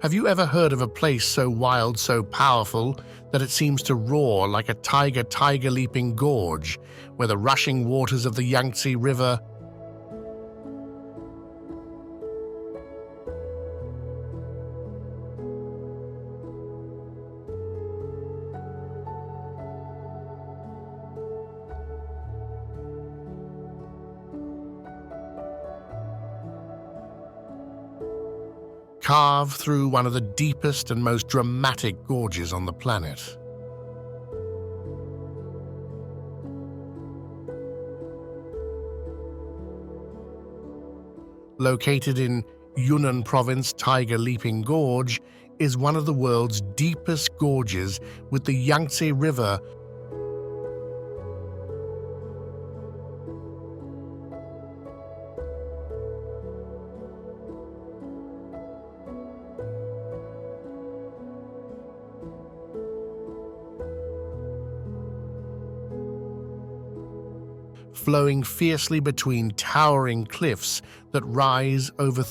Have you ever heard of a place so wild, so powerful, that it seems to roar like a tiger leaping gorge, where the rushing waters of the Yangtze River carve through one of the deepest and most dramatic gorges on the planet? Located in Yunnan Province, Tiger Leaping Gorge is one of the world's deepest gorges, with the Yangtze River flowing fiercely between towering cliffs that rise over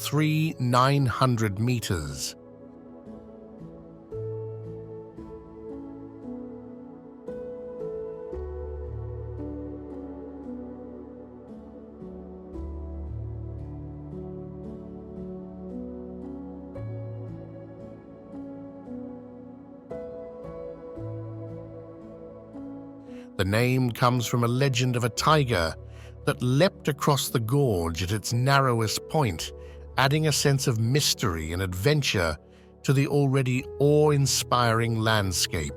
900 meters. The name comes from a legend of a tiger that leapt across the gorge at its narrowest point, adding a sense of mystery and adventure to the already awe-inspiring landscape.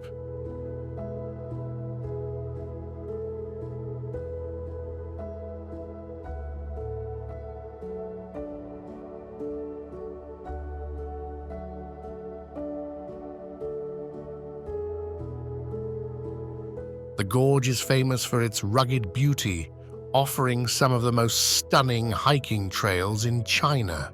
The gorge is famous for its rugged beauty, offering some of the most stunning hiking trails in China.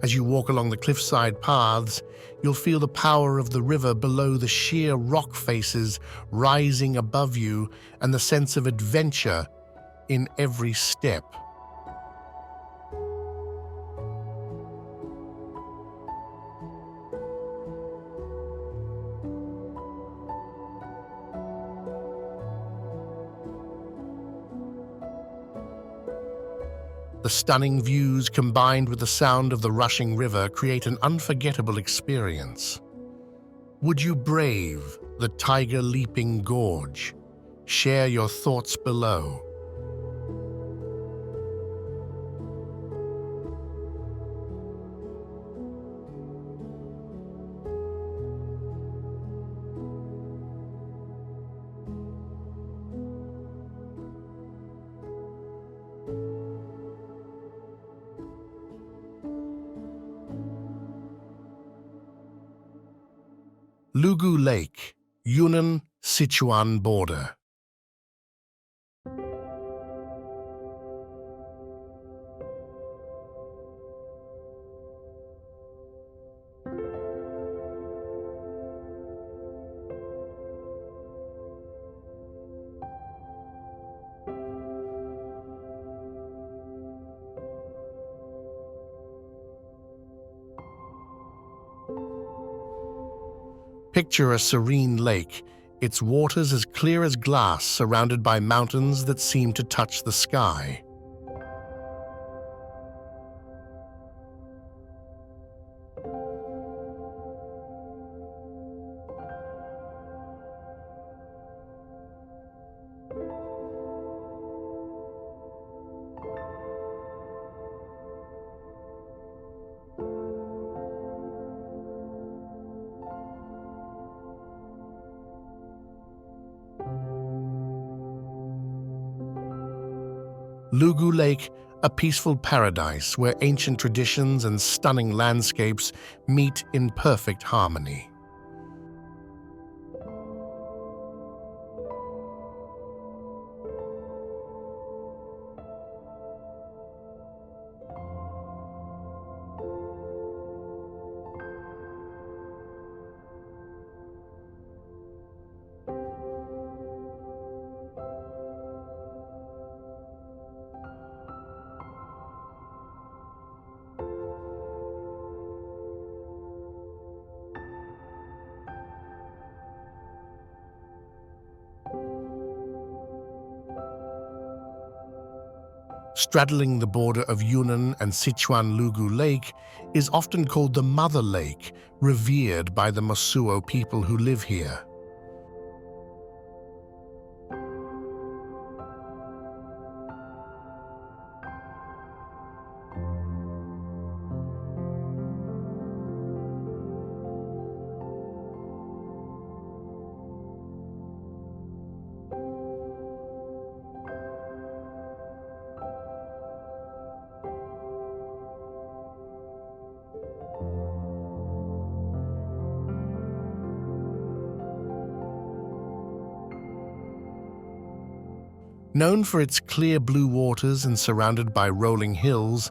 As you walk along the cliffside paths, you'll feel the power of the river below the sheer rock faces rising above you, and the sense of adventure in every step. The stunning views combined with the sound of the rushing river create an unforgettable experience. Would you brave the Tiger Leaping Gorge? Share your thoughts below. Lugu Lake, Yunnan, Sichuan border. Picture a serene lake, its waters as clear as glass, surrounded by mountains that seem to touch the sky. Lugu Lake, a peaceful paradise where ancient traditions and stunning landscapes meet in perfect harmony. Straddling the border of Yunnan and Sichuan Lugu Lake is often called the Mother Lake, revered by the Mosuo people who live here. Known for its clear blue waters and surrounded by rolling hills,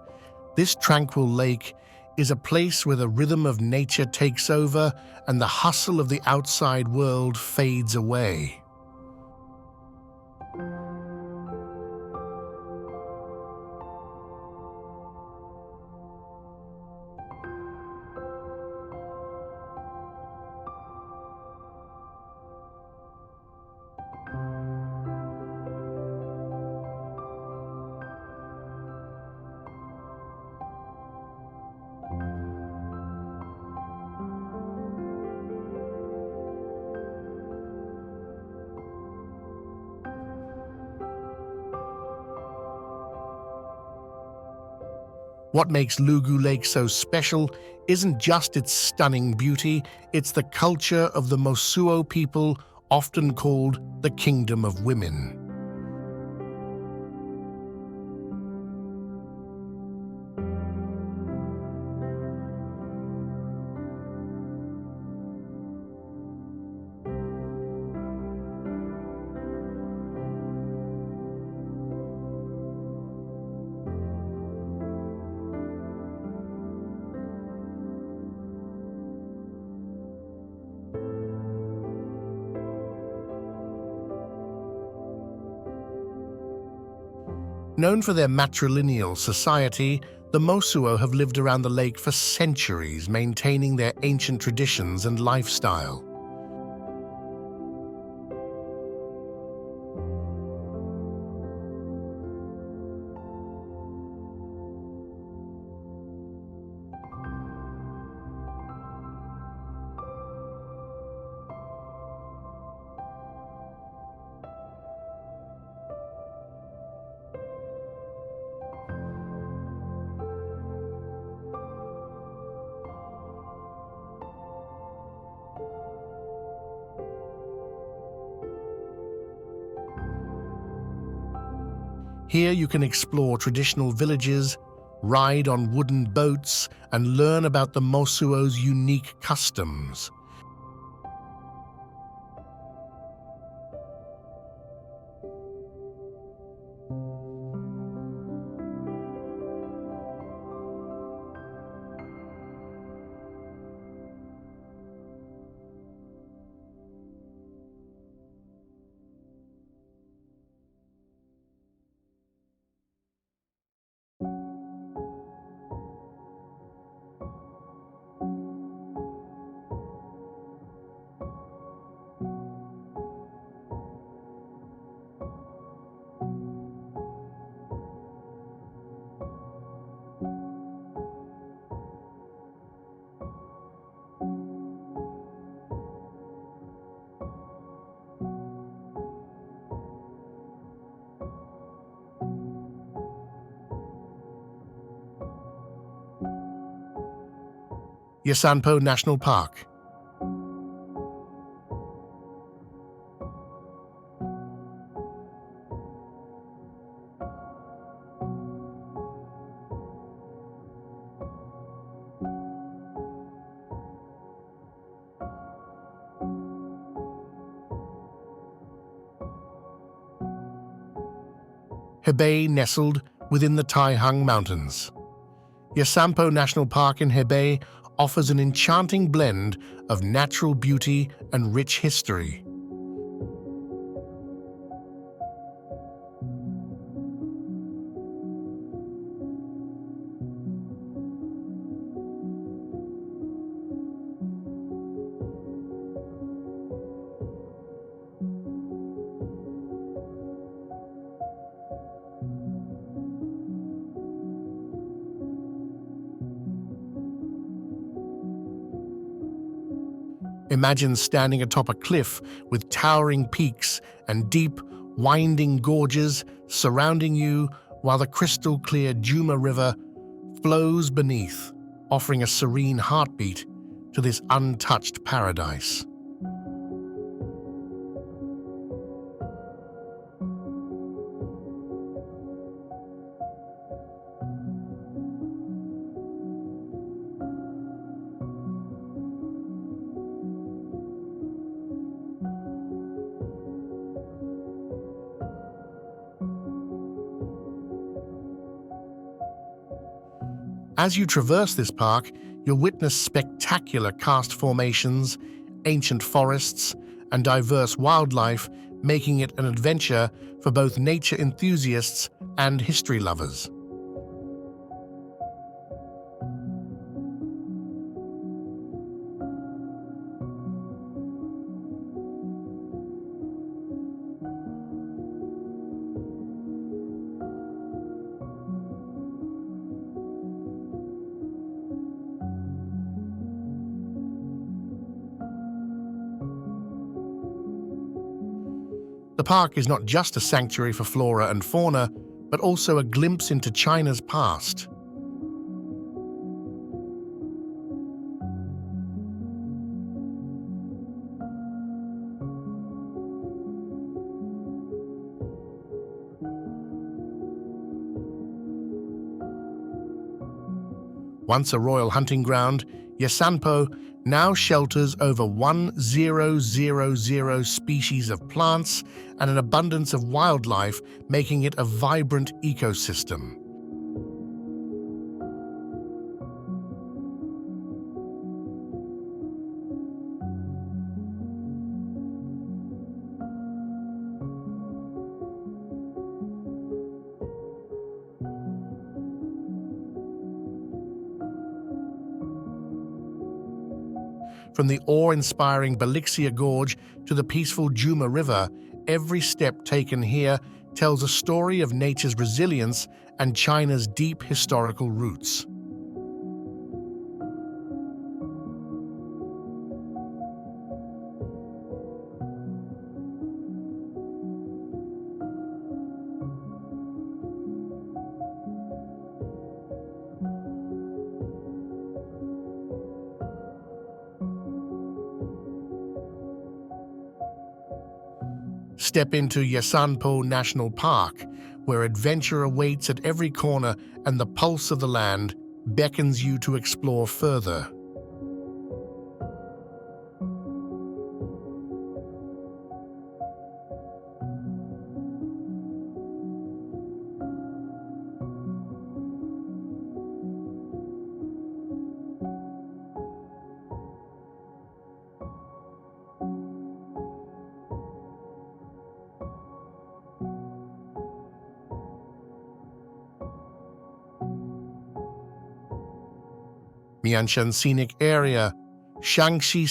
this tranquil lake is a place where the rhythm of nature takes over and the hustle of the outside world fades away. What makes Lugu Lake so special isn't just its stunning beauty, it's the culture of the Mosuo people, often called the Kingdom of Women. Known for their matrilineal society, the Mosuo have lived around the lake for centuries, maintaining their ancient traditions and lifestyle. Here you can explore traditional villages, ride on wooden boats, and learn about the Mosuo's unique customs. Yasanpo National Park. Hebei nestled within the Taihang Mountains. Yasanpo National Park in Hebei offers an enchanting blend of natural beauty and rich history. Imagine standing atop a cliff with towering peaks and deep, winding gorges surrounding you while the crystal-clear Juma River flows beneath, offering a serene heartbeat to this untouched paradise. As you traverse this park, you'll witness spectacular karst formations, ancient forests, and diverse wildlife, making it an adventure for both nature enthusiasts and history lovers. The park is not just a sanctuary for flora and fauna, but also a glimpse into China's past. Once a royal hunting ground, Yesanpo now shelters over 1,000 species of plants and an abundance of wildlife, making it a vibrant ecosystem. From the awe-inspiring Balixia Gorge to the peaceful Juma River, every step taken here tells a story of nature's resilience and China's deep historical roots. Step into Yesanpo National Park, where adventure awaits at every corner and the pulse of the land beckons you to explore further. Mianshan Scenic Area, Shaanxi.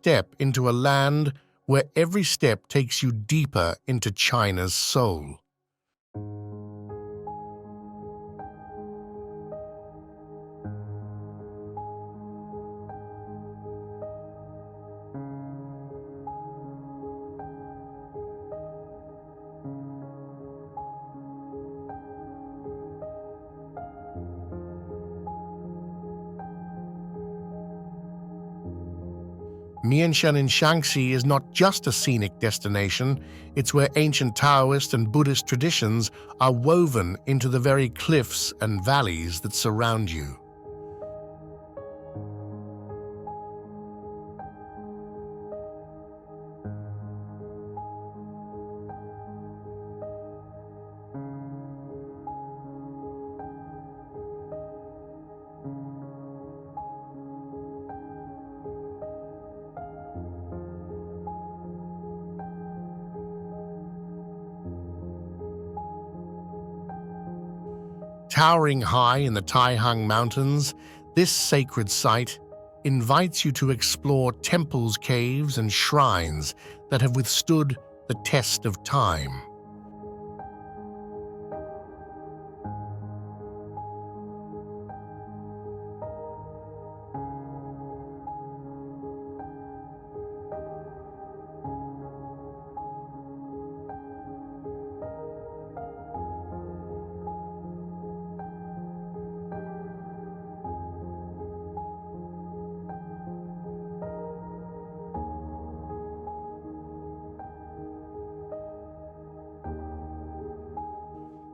Step into a land where every step takes you deeper into China's soul. Mianshan in Shaanxi is not just a scenic destination, it's where ancient Taoist and Buddhist traditions are woven into the very cliffs and valleys that surround you. Towering high in the Taihang Mountains, this sacred site invites you to explore temples, caves, and shrines that have withstood the test of time.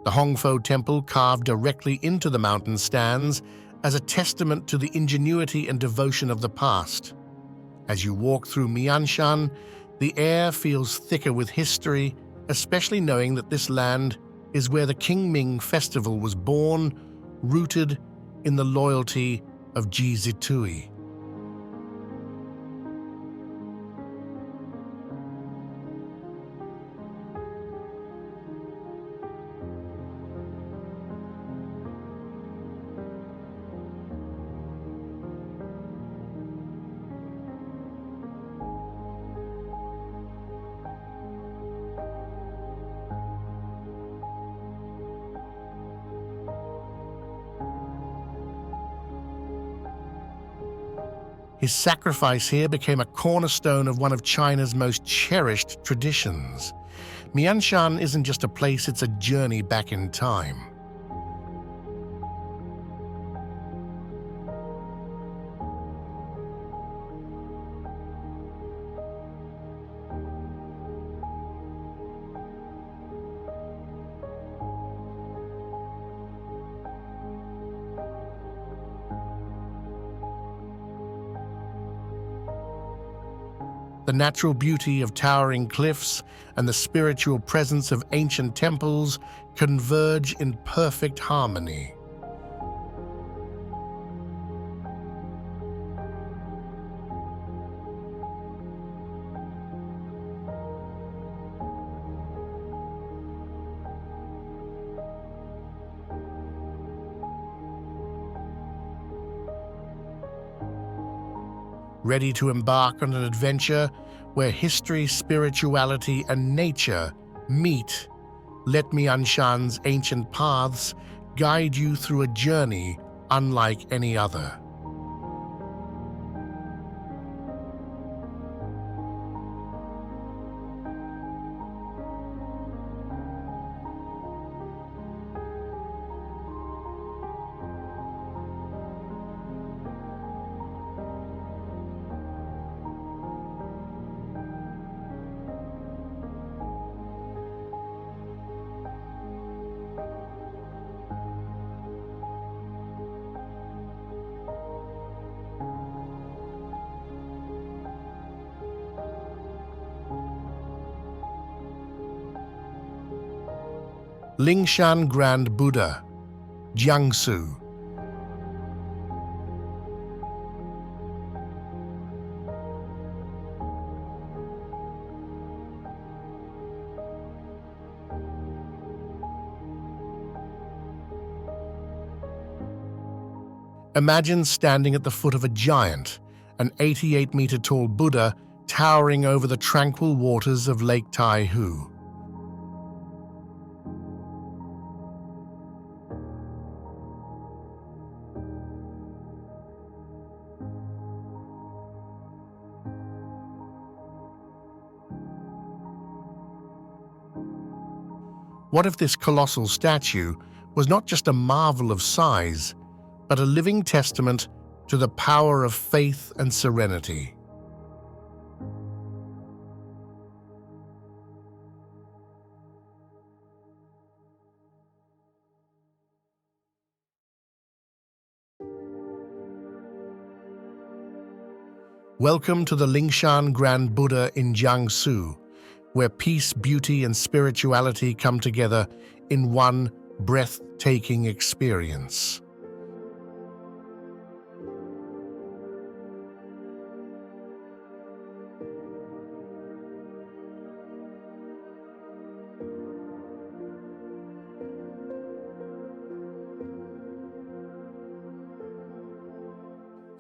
The Hongfo Temple, carved directly into the mountain, stands as a testament to the ingenuity and devotion of the past. As you walk through Mianshan, the air feels thicker with history, especially knowing that this land is where the Qingming festival was born, rooted in the loyalty of Ji Zitui. His sacrifice here became a cornerstone of one of China's most cherished traditions. Mianshan isn't just a place, it's a journey back in time. The natural beauty of towering cliffs and the spiritual presence of ancient temples converge in perfect harmony. Ready to embark on an adventure where history, spirituality, and nature meet, let Mianshan's ancient paths guide you through a journey unlike any other. Lingshan Grand Buddha, Jiangsu. Imagine standing at the foot of a giant, an 88-meter-tall Buddha towering over the tranquil waters of Lake Taihu. What if this colossal statue was not just a marvel of size, but a living testament to the power of faith and serenity? Welcome to the Lingshan Grand Buddha in Jiangsu, where peace, beauty, and spirituality come together in one breathtaking experience.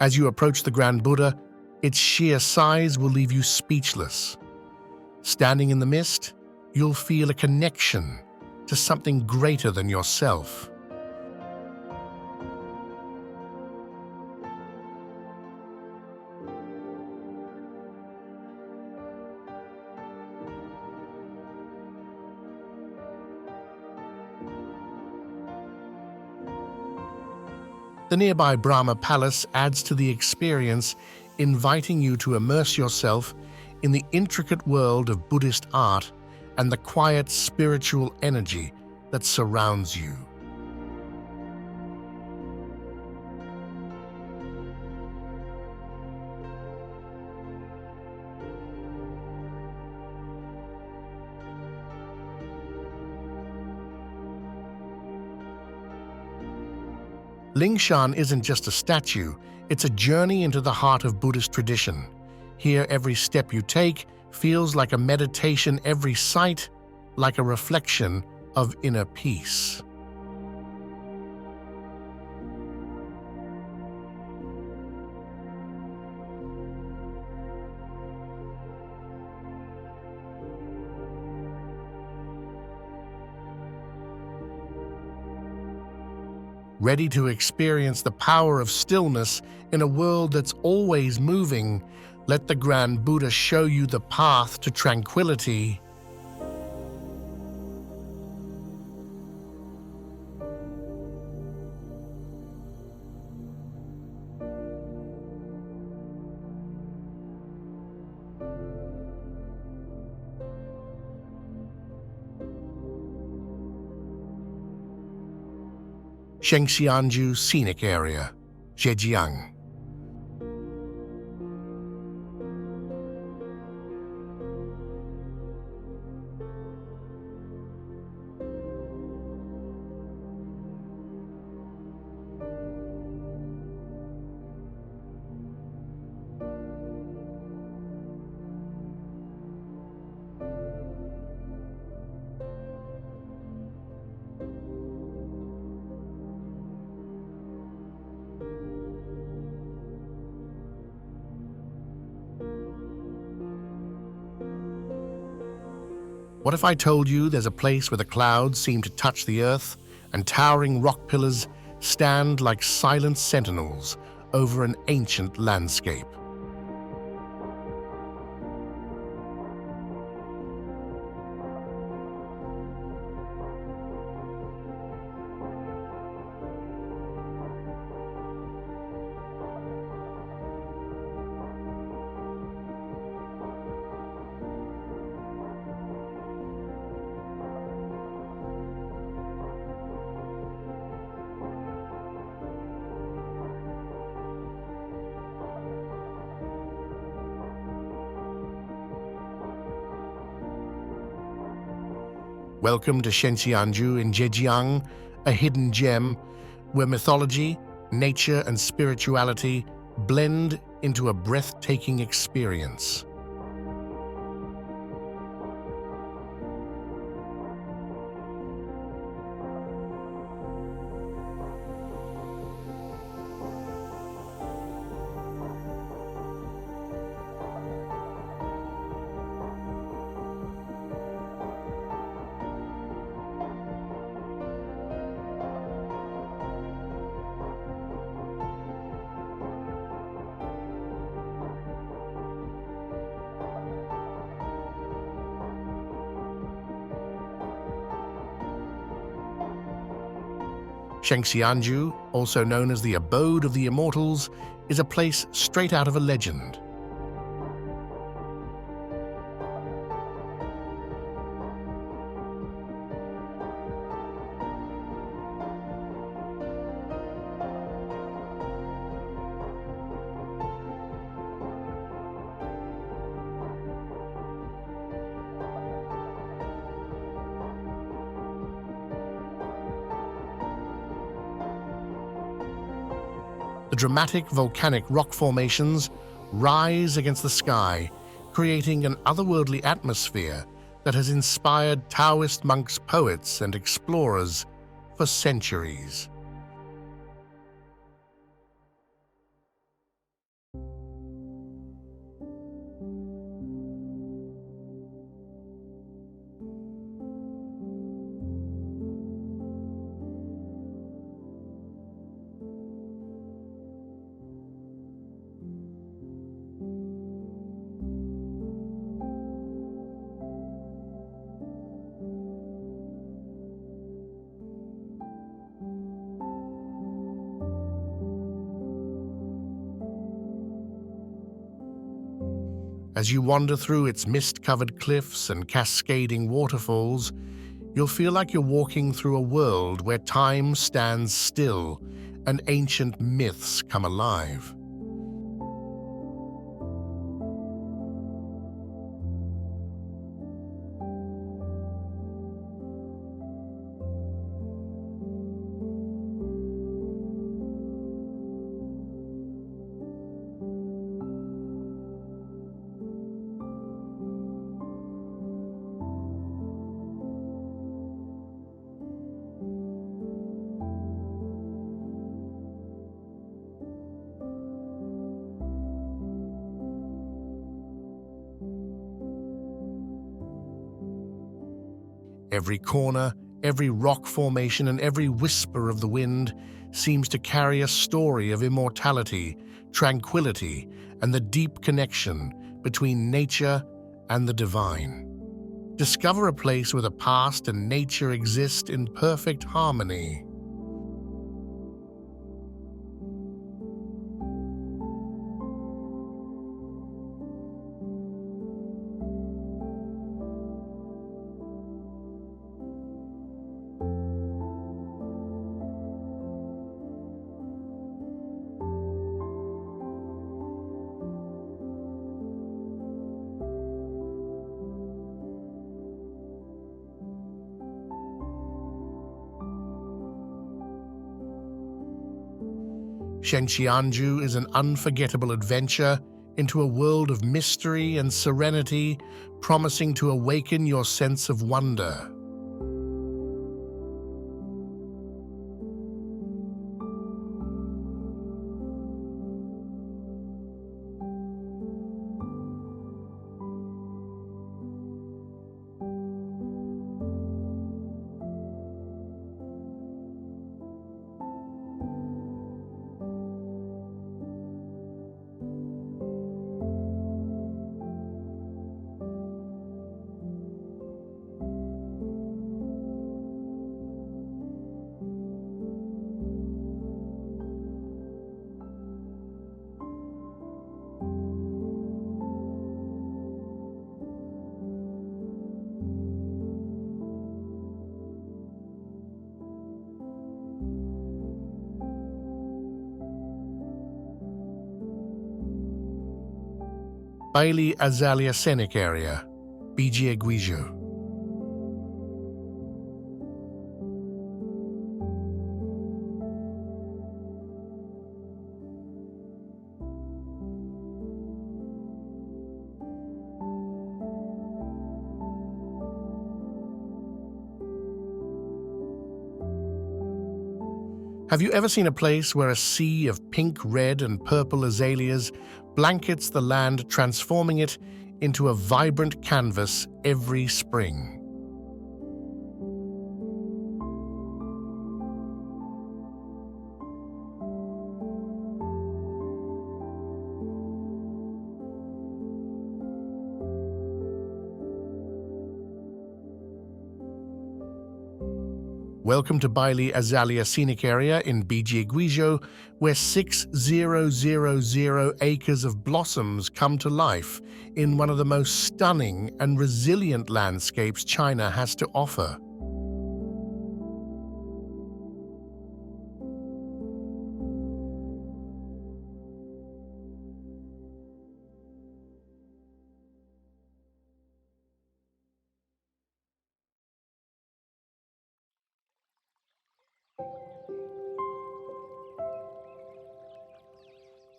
As you approach the Grand Buddha, its sheer size will leave you speechless. Standing in the mist, you'll feel a connection to something greater than yourself. The nearby Brahma Palace adds to the experience, inviting you to immerse yourself in the intricate world of Buddhist art and the quiet spiritual energy that surrounds you. Lingshan isn't just a statue, it's a journey into the heart of Buddhist tradition. Here, every step you take feels like a meditation, every sight like a reflection of inner peace. Ready to experience the power of stillness in a world that's always moving, let the Grand Buddha show you the path to tranquility. Shengxianju Scenic Area, Zhejiang. What if I told you there's a place where the clouds seem to touch the earth and towering rock pillars stand like silent sentinels over an ancient landscape? Welcome to Shengxianju in Zhejiang, a hidden gem where mythology, nature, and spirituality blend into a breathtaking experience. Shengxianju, also known as the Abode of the Immortals, is a place straight out of a legend. The dramatic volcanic rock formations rise against the sky, creating an otherworldly atmosphere that has inspired Taoist monks, poets, and explorers for centuries. As you wander through its mist-covered cliffs and cascading waterfalls, you'll feel like you're walking through a world where time stands still and ancient myths come alive. Every corner, every rock formation, and every whisper of the wind seems to carry a story of immortality, tranquility, and the deep connection between nature and the divine. Discover a place where the past and nature exist in perfect harmony. Shenxianju is an unforgettable adventure into a world of mystery and serenity, promising to awaken your sense of wonder. Aiguille Azalea Scenic Area, Aiguille. Have you ever seen a place where a sea of pink, red, and purple azaleas blankets the land, transforming it into a vibrant canvas every spring? Welcome to Aiguille Azalea Scenic Area in Aiguille, where 6,000 acres of blossoms come to life in one of the most stunning and resilient landscapes China has to offer.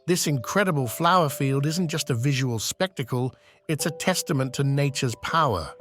This incredible flower field isn't just a visual spectacle, it's a testament to nature's power.